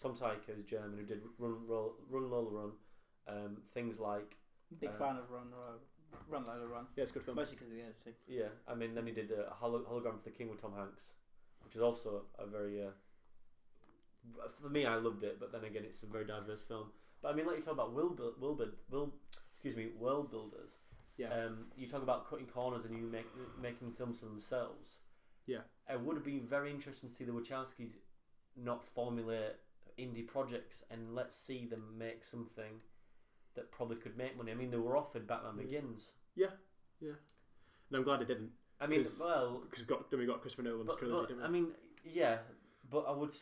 Tom Tykwer is German, who did Run Lola Run, things like Big fan of Run Lola Run. yeah, it's a good film. Mostly because of the editing. yeah. I mean, then he did a Hologram for the King with Tom Hanks, which is also a very for me, I loved it, but then again, it's a very diverse film. But I mean, like you talk about world builders. Yeah. You talk about cutting corners and you making films for themselves. Yeah. It would have been very interesting to see the Wachowskis not formulate indie projects and let's see them make something that probably could make money. I mean, they were offered Batman Begins. Yeah. And I'm glad it didn't. I mean, Because we got Christopher Nolan's trilogy, didn't we? I mean, yeah, but I would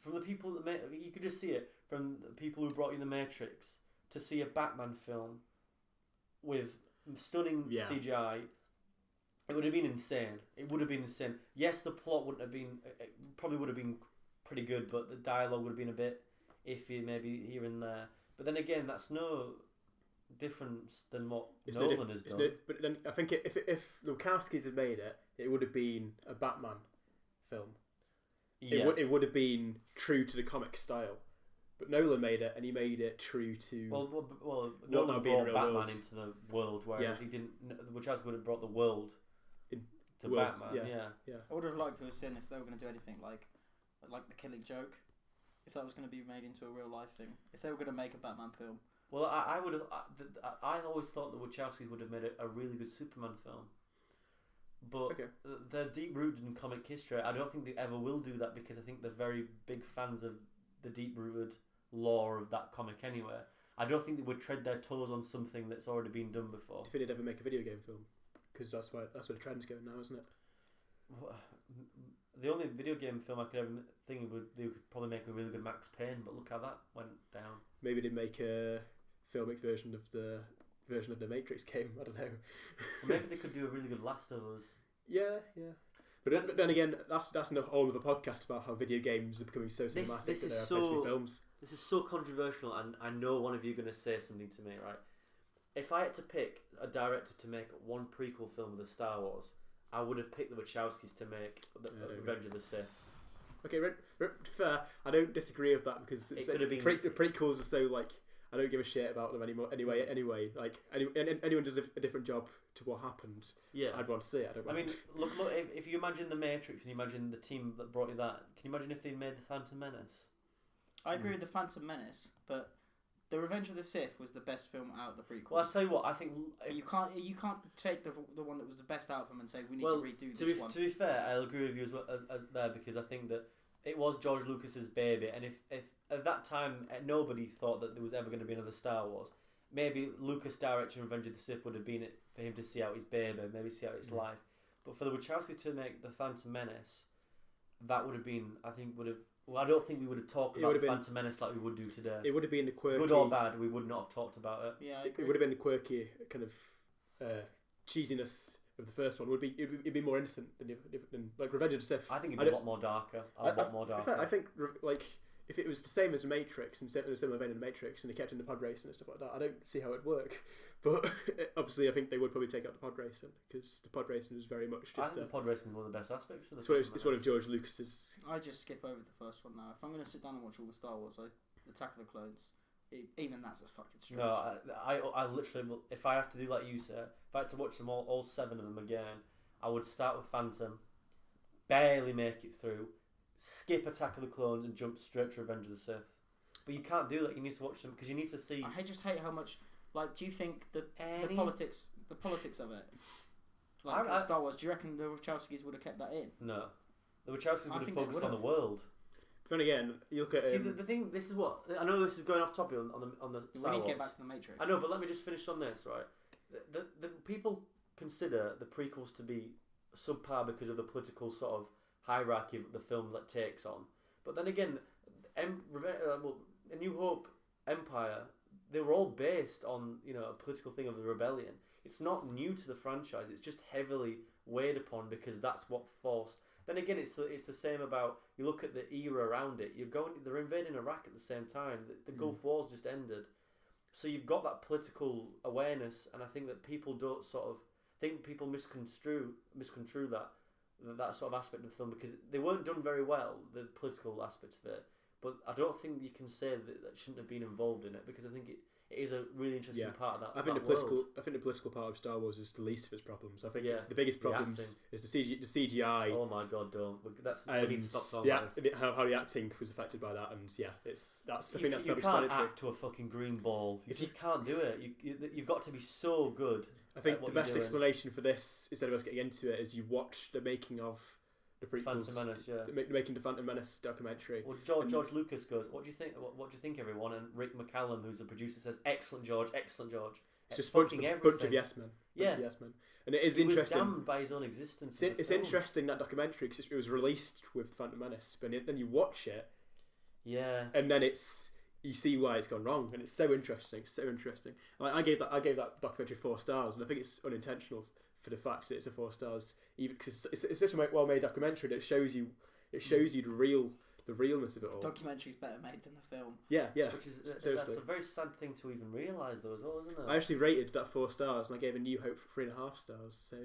from the people that made, you could just see it from the people who brought you The Matrix to see a Batman film with stunning Yeah. CGI. It would have been insane. Yes, the plot wouldn't have been. It probably would have been pretty good, but the dialogue would have been a bit iffy, maybe here and there. But then again, that's no difference than what Nolan has done. But then I think if the Wachowskis had made it, it would have been a Batman film. Yeah. It would have been true to the comic style, but Nolan made it, and he made it true to. Well, What Nolan would be in brought real Batman world. into the world, whereas Yeah. he didn't. Wachowski would have brought the world In to worlds, Batman. Yeah. I would have liked to have seen if they were going to do anything like the Killing Joke, if that was going to be made into a real life thing. If they were going to make a Batman film, Well, I would have. I always thought that Wachowski would have made a really good Superman film, but Okay. they're deep rooted in comic history. I don't think they ever will do that because I think they're very big fans of the deep rooted lore of that comic anyway. I don't think they would tread their toes on something that's already been done before. Do you think they'd ever make a video game film? Because that's where the trend's going now, isn't it? The only video game film I could ever think would they could probably make a really good Max Payne, but look how that went down. Maybe they'd make a filmic version of the Matrix game. I don't know. Or maybe they could do a really good Last of Us. Yeah. But then again, that's a whole other podcast about how video games are becoming so cinematic this that is they're supposed to so- be films. This is so controversial, and I know one of you are going to say something to me, right? If I had to pick a director to make one prequel film of the Star Wars, I would have picked the Wachowskis to make Revenge of the Sith. Okay, fair. I don't disagree with that because It could have been- the prequels are so like I don't give a shit about them anymore. Anyway, like anyone does a different job to what happened. Yeah. I'd want to see it. I mean, look if you imagine The Matrix and you imagine the team that brought you that, can you imagine if they made The Phantom Menace? I agree with the Phantom Menace, but the Revenge of the Sith was the best film out of the prequels. Well, I'll tell you what, I think... You can't take the one that was the best out of them and say we need to redo to this be, one. To be fair, I'll agree with you as there because I think that it was George Lucas's baby, and if at that time nobody thought that there was ever going to be another Star Wars, maybe Lucas directing Revenge of the Sith would have been it for him to see out his baby, maybe see out his life. But for the Wachowskis to make the Phantom Menace, that would have been, I think, I don't think we would have talked about the Phantom Menace like we would do today. It would have been the quirky, good or bad, we would not have talked about it. Yeah, it would have been the quirky kind of cheesiness of the first one. It'd be more innocent than like Revenge of the Sith. I think it'd be a lot more darker. I think like if it was the same as the Matrix and in a similar vein in the Matrix and they kept in the pod racing and stuff like that, I don't see how it'd work. But obviously, I think they would probably take out the pod racing because the pod racing was very much I just. think the pod racing is one of the best aspects of the It's one of George Lucas's. I just skip over the first one now. If I'm going to sit down and watch all the Star Wars, Attack of the Clones, even that's a fucking stretch. No, I literally will, if I have to do like you say, if I had to watch them all 7 of them again, I would start with Phantom, barely make it through, skip Attack of the Clones and jump straight to Revenge of the Sith. But you can't do that. You need to watch them because you need to see. I just hate how much. Like, do you think the politics of it, like Star Wars? Do you reckon the Wachowskis would have kept that in? No, the Wachowskis would have think they focused on the would've. world. But then again, you look at See the thing. This is what I know. This is going off topic on the. We Star need Wars. to get back to the Matrix. I know, but let me just finish on this. Right, the people consider the prequels to be subpar because of the political sort of hierarchy of the film that takes on. But then again, A New Hope, Empire, they were all based on a political thing of the rebellion. It's not new to the franchise. It's just heavily weighed upon because that's what forced. Then again, it's the same about you look at the era around it. They're invading Iraq at the same time. The Gulf War's just ended, so you've got that political awareness, and I think that people don't people misconstrue that sort of aspect of the film because they weren't done very well, the political aspect of it. But I don't think you can say that shouldn't have been involved in it because I think it is a really interesting part of that. I think that I think the political part of Star Wars is the least of its problems. I think the biggest problems is the CGI. Oh my god, don't! We need to stop talking about how the acting was affected by that, and I think that's you can't self-explanatory. act to a fucking green ball. You just can't do it. You've got to be so good. I think the best explanation for this, instead of us getting into it, is you watch the making of the prequels, Phantom Menace, yeah. Making the Phantom Menace documentary. Well, George Lucas goes, "What do you think? What do you think, everyone?" And Rick McCallum, who's the producer, says, "Excellent, George. Excellent, George." It's just bunch of yes men. Yeah, yes men. And it is he interesting. was damned by his own existence. It's interesting, that documentary, because it was released with Phantom Menace, but then you watch it, and then you see why it's gone wrong, and it's so interesting. It's so interesting. I gave that documentary 4 stars, and I think it's unintentional for the fact that it's a 4 stars, even because it's such a well-made documentary that it shows you the realness of it all. The documentary's better made than the film. Yeah. Which is seriously. That's a very sad thing to even realise, though, as well, isn't it? I actually rated that 4 stars, and I gave A New Hope 3.5 stars. So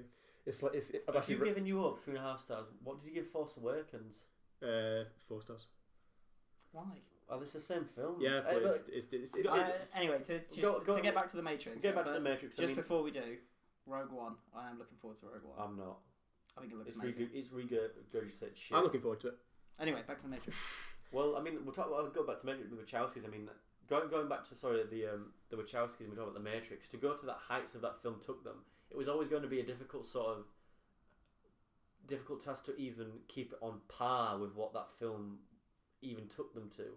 It's like I've If actually you've given you up 3.5 stars, what did you give Force Awakens? 4 stars. Why? Oh, it's the same film. Yeah, but look, Anyway, to get back to the Matrix. get back to the Matrix. Just before we do, Rogue One. I am looking forward to Rogue One. I'm not. I think it looks It's amazing. it's regurgitated shit. I'm looking forward to it. Anyway, back to the Matrix. Well, I mean, I'll go back to Matrix, the Wachowskis. I mean, going back to the Wachowskis. We talk about the Matrix. To go to the heights of that film took them. It was always going to be a difficult task to even keep it on par with what that film even took them to.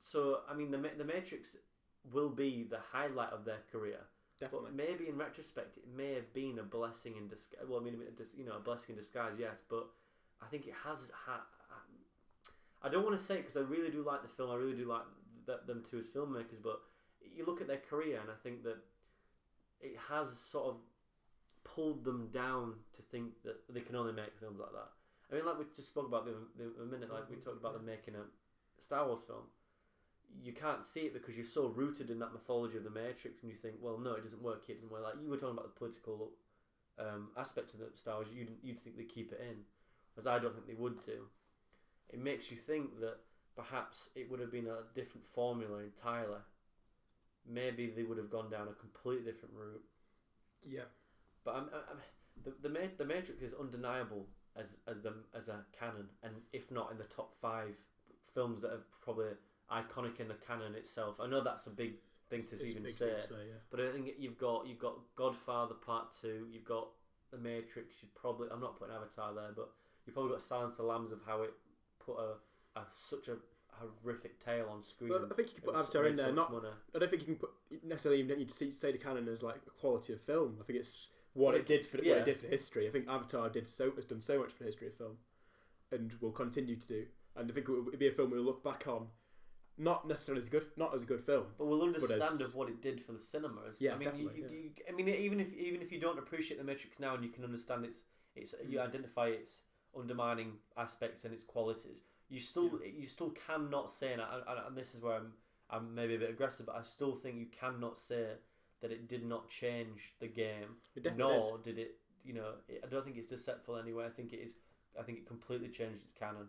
So, I mean, the Matrix will be the highlight of their career. Definitely. But maybe in retrospect, it may have been a blessing in disguise. Well, I mean, a blessing in disguise, yes. But I think it has. I don't want to say it because I really do like the film. I really do like them too as filmmakers. But you look at their career, and I think that it has sort of pulled them down to think that they can only make films like that. I mean, like we just spoke about a minute, like we talked about them making a Star Wars film. You can't see it because you're so rooted in that mythology of the Matrix, and you think, well, no, it doesn't work. It doesn't work. Like you were talking about the political aspect of the Star Wars. You'd think they keep it in, as I don't think they would do. It makes you think that perhaps it would have been a different formula entirely. Maybe they would have gone down a completely different route. Yeah. But the Matrix is undeniable as a canon, and if not in the top 5 films that are probably iconic in the canon itself. I know that's a big thing to even say, yeah. but I think you've got Godfather Part 2, you've got the Matrix. I'm not putting Avatar there, but you probably got Silence of the Lambs of how it put such a horrific tale on screen. But I think you can put Avatar in there. I don't think you can put necessarily even need to say the canon as like a quality of film. I think it's what it did for history. I think Avatar has done so much for the history of film, and will continue to do. And I think it would be a film we'll look back on, not necessarily not as a good film, but we'll understand of what it did for the cinemas. Yeah, I mean, definitely. I mean, even if you don't appreciate the Matrix now, and you can understand you identify its undermining aspects and its qualities, you still cannot say, and this is where I'm maybe a bit aggressive, but I still think you cannot say that it did not change the game, nor did it. I don't think it's deceitful anyway. I think it completely changed its canon.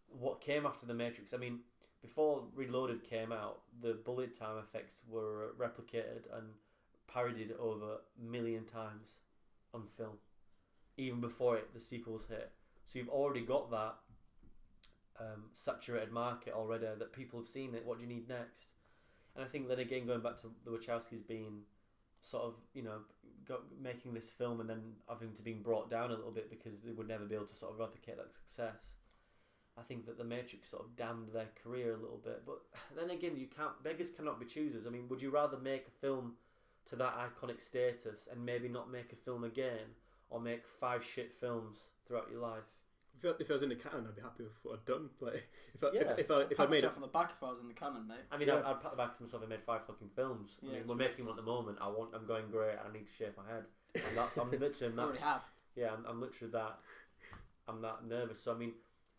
What came after the Matrix? I mean, before Reloaded came out, the bullet time effects were replicated and parodied over 1 million times on film, even before the sequels hit. So you've already got that saturated market already, that people have seen it. What do you need next? And I think then again, going back to the Wachowskis being sort of, making this film and then having to being brought down a little bit because they would never be able to sort of replicate that success. I think that the Matrix sort of damned their career a little bit. But then again, beggars cannot be choosers. I mean, would you rather make a film to that iconic status and maybe not make a film again, or make 5 shit films throughout your life? If I was in the canon, I'd be happy with what I'd done. Like, if I I'd made it on the back if I was in the canon, mate. I mean, Yeah. I'd pat the back to myself. I made 5 fucking films. Yeah, I mean, it's we're making one at the moment. I'm going great. I need to shave my head. I'm literally You already have. Yeah, I'm literally that. I'm that nervous. So I mean,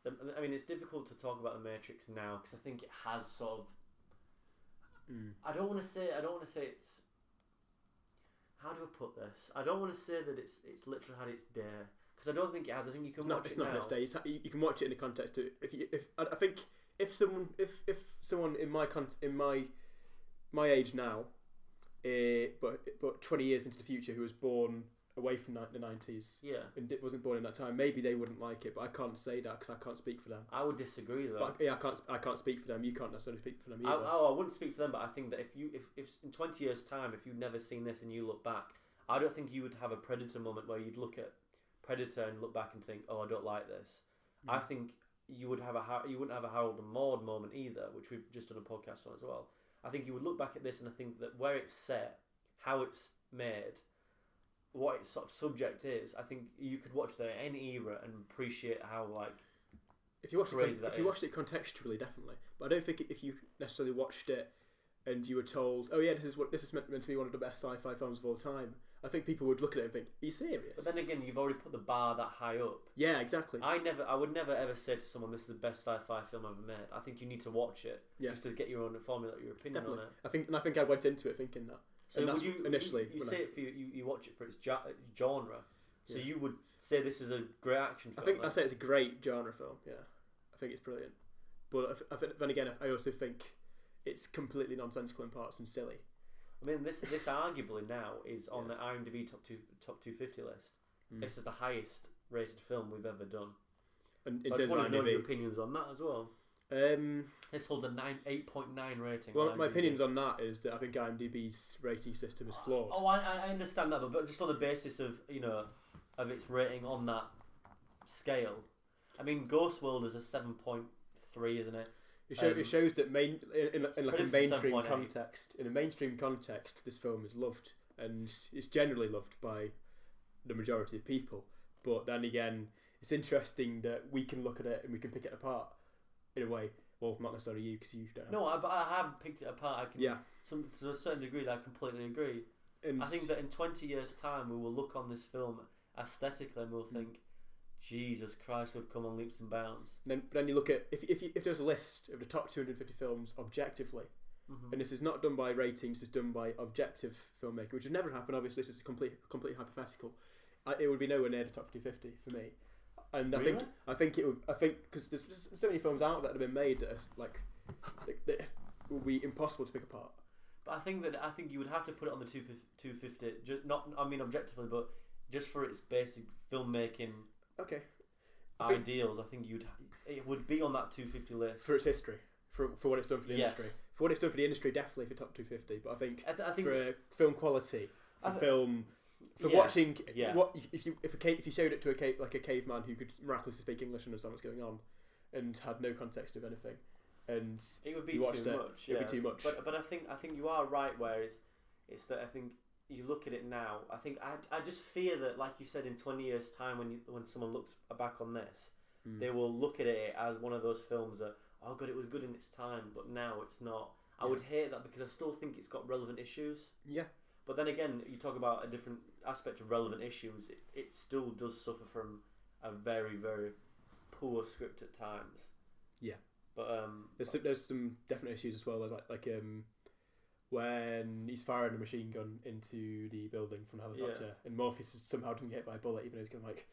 it's difficult to talk about the Matrix now because I think it has sort of. I don't want to say it's. How do I put this? I don't want to say that it's literally had its day, because I don't think it has. I think you can watch it now. It's not its day. You can watch it in the context of I think if someone in my age now, but 20 years into the future, who was born away from the 90s, and wasn't born in that time, maybe they wouldn't like it. But I can't say that because I can't speak for them. I would disagree though. But I can't speak for them. You can't necessarily speak for them either. I wouldn't speak for them, but I think that if in 20 years' time, if you've never seen this and you look back, I don't think you would have a Predator moment where you'd look at Predator and look back and think, oh, I don't like this. I think you wouldn't have a Harold and Maude moment either, which we've just done a podcast on as well. I think you would look back at this and I think that where it's set, how it's made, what its sort of subject is, I think you could watch that in any era and appreciate how if you watched it contextually, definitely. But I don't think if you necessarily watched it and you were told, oh yeah, this is meant to be one of the best sci-fi films of all time, I think people would look at it and think, are you serious? But then again, you've already put the bar that high up. Yeah, exactly. I would never ever say to someone, this is the best sci-fi film ever made. I think you need to watch it just to get your own formulate your opinion on it. I think I went into it thinking that. So and that's you initially you say it for you watch it for its genre. So you would say this is a great action I film? think then? I say it's a great genre film. Yeah, I think it's brilliant. But then again, I also think it's completely nonsensical in parts and silly. I mean, this arguably now is on the IMDb top 250 list. This is the highest rated film we've ever done. And So in I just terms of want to know your IMDb, opinions on that as well. This holds a 8.9 rating. well, on my IMDb. opinions on that is that I think IMDb's rating system is flawed. Oh, I understand that, but just on the basis of of its rating on that scale. I mean, Ghost World is a 7.3, isn't it? It shows that in like a Predator's mainstream 7.8. context. In a mainstream context, this film is loved, and it's generally loved by the majority of people. But then again, it's interesting that we can look at it and we can pick it apart in a way. Well, not necessarily you, because you don't. No, but I haven't picked it apart. I can. Yeah. To a certain degree, I completely agree. And I think that in 20 years' time, we will look on this film aesthetically and we'll think, Jesus Christ, we've come on leaps and bounds. then you look at if there's a list of the top 250 films objectively, and this is not done by ratings, it's done by objective filmmaking, which would never happen. Obviously, this is completely hypothetical. It would be nowhere near the top 250 for me. And Really? I think because there's so many films out that have been made that are like that will be impossible to pick apart. But I think you would have to put it on the 250, not I mean objectively, but just for its basic filmmaking Okay. ideals. I think it would be on that 250 list For its history, for what it's done for the Yes. industry, for what it's done for the industry, definitely for top 250. But I think I think for film quality, for film, for Yeah. watching, Yeah. what if you showed it to a caveman who could miraculously speak English and understand what's going on, and had no context of anything, and it would be you too watched it, much. it'd be too much. But I think you are right. Where it's that I think you look at it now. I think I just fear that, like you said, in 20 years' time, when someone looks back on this, they will look at it as one of those films that, oh god, it was good in its time, but now it's not. I would hate that because I still think it's got relevant issues. Yeah. But then again, you talk about a different aspect of relevant issues. It still does suffer from a very, very poor script at times. Yeah. But There's some definite issues as well. There's like when he's firing a machine gun into the building from the helicopter, and Morpheus is somehow doesn't get hit by a bullet, even though he's going like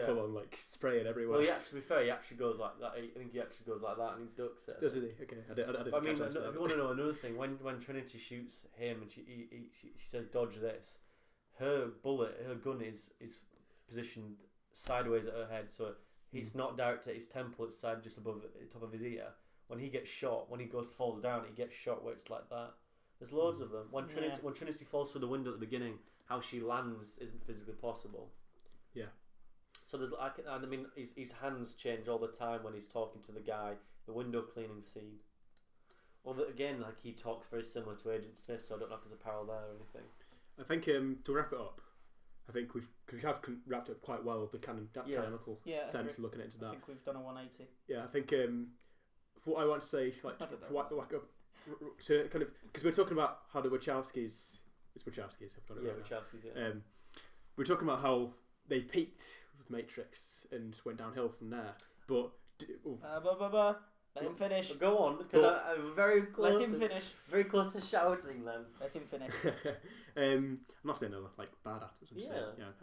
full on like spraying everywhere. Well, to be fair, he actually goes like that. I think he actually goes like that, and he ducks it. Does he? Okay, I didn't. But I mean, catch on to if that. you want to know another thing, when Trinity shoots him and she says dodge this, her gun is positioned sideways at her head, so it's not direct at his temple; it's side just above the top of his ear. When he gets shot, when he falls down, he gets shot where it's like that. There's loads of them. When Trinity falls through the window at the beginning, how she lands isn't physically possible. Yeah. So I mean, his hands change all the time when he's talking to the guy. The window cleaning scene. Well, again, like he talks very similar to Agent Smith, so I don't know if there's a parallel there or anything. I think to wrap it up, I think we have wrapped up quite well the canonical sense of looking into that. I think we've done a 180. Yeah, I think for what I want to say, like to kind of, because we're talking about how the Wachowskis, I've got it right. Wachowskis. Yeah. We're talking about how they peaked with Matrix and went downhill from there, but Let him finish. Go on, because I'm very close. Let him finish. Very close to shouting then. Let him finish. I'm not saying they're like bad actors.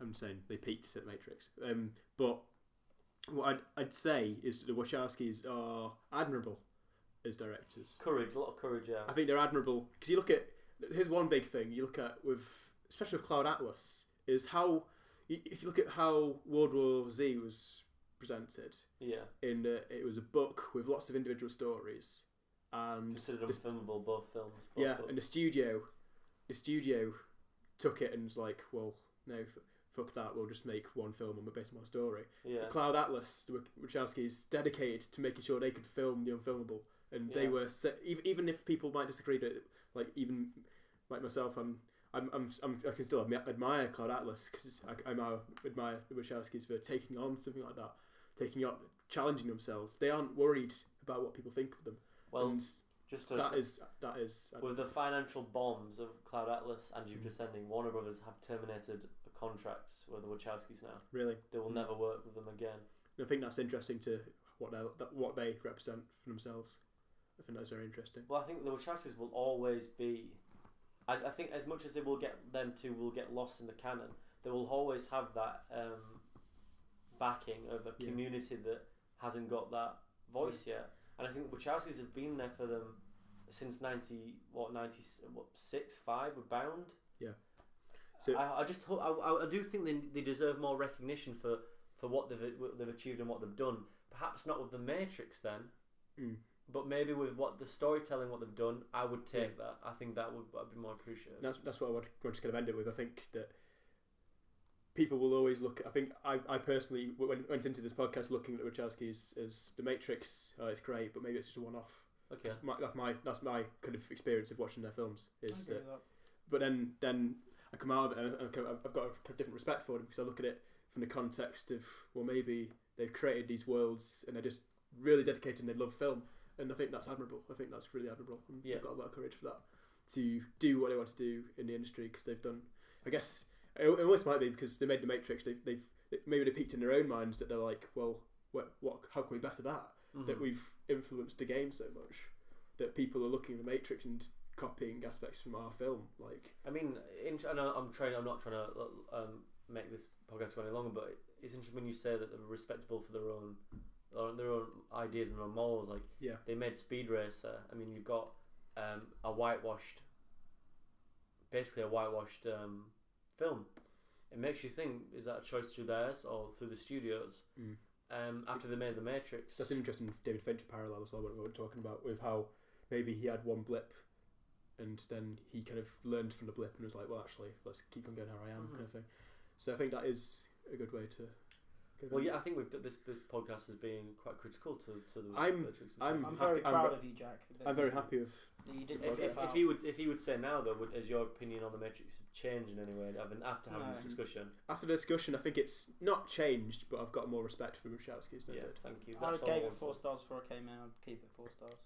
I'm saying they peaked at Matrix. But what I'd say is that the Wachowskis are admirable as directors. A lot of courage. Yeah. I think they're admirable because you look at. Here's one big thing you look at especially with Cloud Atlas, is how if you look at how World War Z was presented. Yeah. It was a book with lots of individual stories, and considered unfilmable both films. And the studio took it and was like, well, no, fuck that. We'll just make one film based on one story. Yeah. Cloud Atlas, the Wachowskis, dedicated to making sure they could film the unfilmable, and they were even if people might disagree that, like even like myself, I can still admire Cloud Atlas because I admire the Wachowskis for taking on something like that, challenging themselves. They aren't worried about what people think of them. Well, and that is with the financial bombs of Cloud Atlas and Jupiter Ascending, Warner Brothers have terminated contracts with the Wachowskis now. Really, they will never work with them again. And I think that's interesting to what they represent for themselves. I think that's very interesting. Well, I think the Wachowskis will always be. I think as much as they will get lost in the canon, they will always have that backing of a Yeah. community that hasn't got that voice yet. And I think Wachowskis have been there for them since 96, 5 with Bound. Yeah. So I just hope, I do think they deserve more recognition for what they've achieved and what they've done. Perhaps not with The Matrix then, but maybe with what the storytelling, what they've done. I would take that. I think that would be more appreciated. that's what I want to kind of end it with. I think that people will always look. I think I personally went into this podcast looking at Wachowski as The Matrix. It's great, but maybe it's just a one-off. Okay. That's my kind of experience of watching their films. Is I agree with that. but then I come out of it and I've got a different respect for them because I look at it from the context of, well, maybe they've created these worlds and they're just really dedicated and they love film, and I think that's admirable. I think that's really admirable, and they've got a lot of courage for that, to do what they want to do in the industry, because they've done, I guess it almost might be because they made The Matrix, they've maybe they peaked in their own minds that they're like, well, what how can we better that? That we've influenced the game so much that people are looking at The Matrix and copying aspects from our film. Like, I mean, I'm not trying to make this podcast go any longer, but it's interesting when you say that they're respectable for their own ideas and their own morals. Like, they made Speed Racer. I mean, you've got basically a whitewashed film. It makes you think: is that a choice through theirs or through the studios? After they made The Matrix, that's an interesting David Fincher parallel as well. What we were talking about with how maybe he had one blip, and then he kind of learned from the blip and was like, well, actually, let's keep on going how I am, kind of thing. So I think that is a good way to. Well, yeah, I think this podcast is being quite critical to the Matrix. I'm very proud of you, Jack. I'm very happy with. You did if he would say now though, has your opinion on The Matrix changed in any way after having this discussion? After the discussion, I think it's not changed, but I've got more respect for Wachowski's. Thank you. I gave it 4 stars before I came in. I'd keep it 4 stars.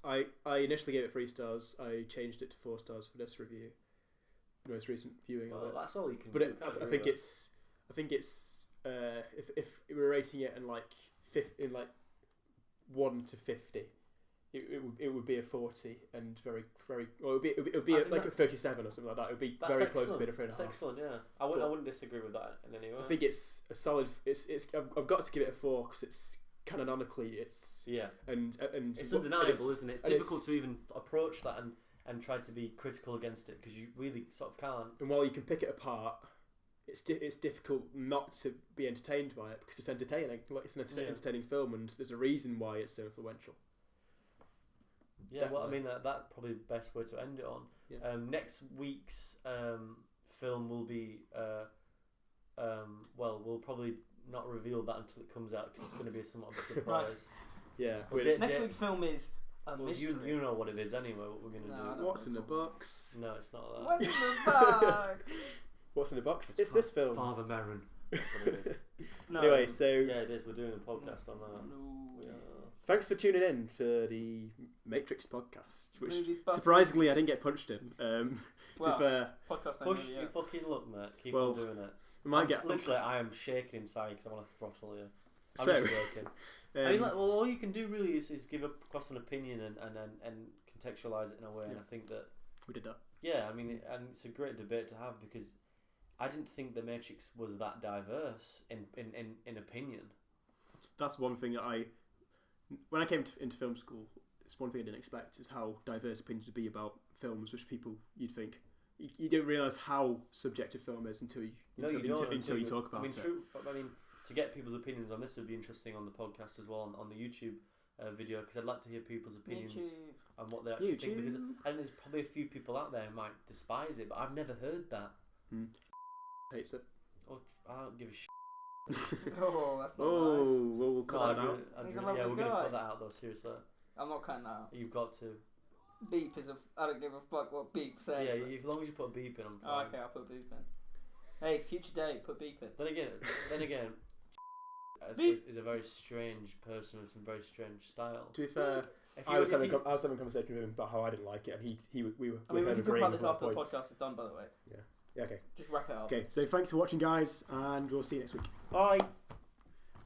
I initially gave it 3 stars. I changed it to 4 stars for this review, the most recent viewing of it. That's all you can but do. I think it's if we were rating it in like 1 to 50, it would be a 40 and very very. Well, it would be like a 37 or something like that. It would be very close to being a 3.5. That's excellent. Yeah, I wouldn't disagree with that in any way. I think it's a solid. I've got to give it a 4 because it's canonically and it's undeniable, isn't it? It's difficult to even approach that and try to be critical against it because you really sort of can't. And while you can pick it apart, it's difficult not to be entertained by it because it's entertaining. Like, it's an entertaining film, and there's a reason why it's so influential. Yeah, definitely. Well, I mean that's probably the best way to end it on. Yeah. Next week's film will be we'll probably not reveal that until it comes out because it's going to be somewhat of a surprise. Yeah. Next week's film is a mystery. You know what it is anyway. What we're going to do? What's in the box? No, it's not that. What's in the box? What's in the box? It's this film. Father Merrin. That's what it is. No. Anyway, so yeah, it is. We're doing a podcast on that. No. Thanks for tuning in to the Matrix podcast, which surprisingly I didn't get punched in. Podcast push your fucking luck, mate. Keep on doing it. We might get literally. I am shaking inside because I want to throttle you. I'm just joking. I mean, all you can do really is give across an opinion and contextualize it in a way. And I think that we did that. Yeah, I mean, and it's a great debate to have because I didn't think The Matrix was that diverse in opinion. That's one thing that when I came into film school, it's one thing I didn't expect is how diverse opinions would be about films, which you'd think you don't realise how subjective film is until you talk about it. I mean, to get people's opinions on this would be interesting on the podcast as well on the YouTube video because I'd like to hear people's opinions on what they actually think. And there's probably a few people out there who might despise it, but I've never heard that. Hates it. Oh, I don't give a shit. Oh, that's not nice. Well, we'll cut that out. We're going to cut that out though, seriously. I'm not cutting that out. You've got to. Beep I don't give a fuck what beep says. Yeah, as long as you put a beep in, I'm fine. Oh, okay, I'll put a beep in. Hey, future date, put beep in. Then again, is a very strange person with some very strange style. To be fair, I was having a conversation with him about how I didn't like it, and we were. We can talk about this after the podcast is done, by the way. Yeah, okay. Just wrap it up. Okay, so thanks for watching, guys, and we'll see you next week. Bye.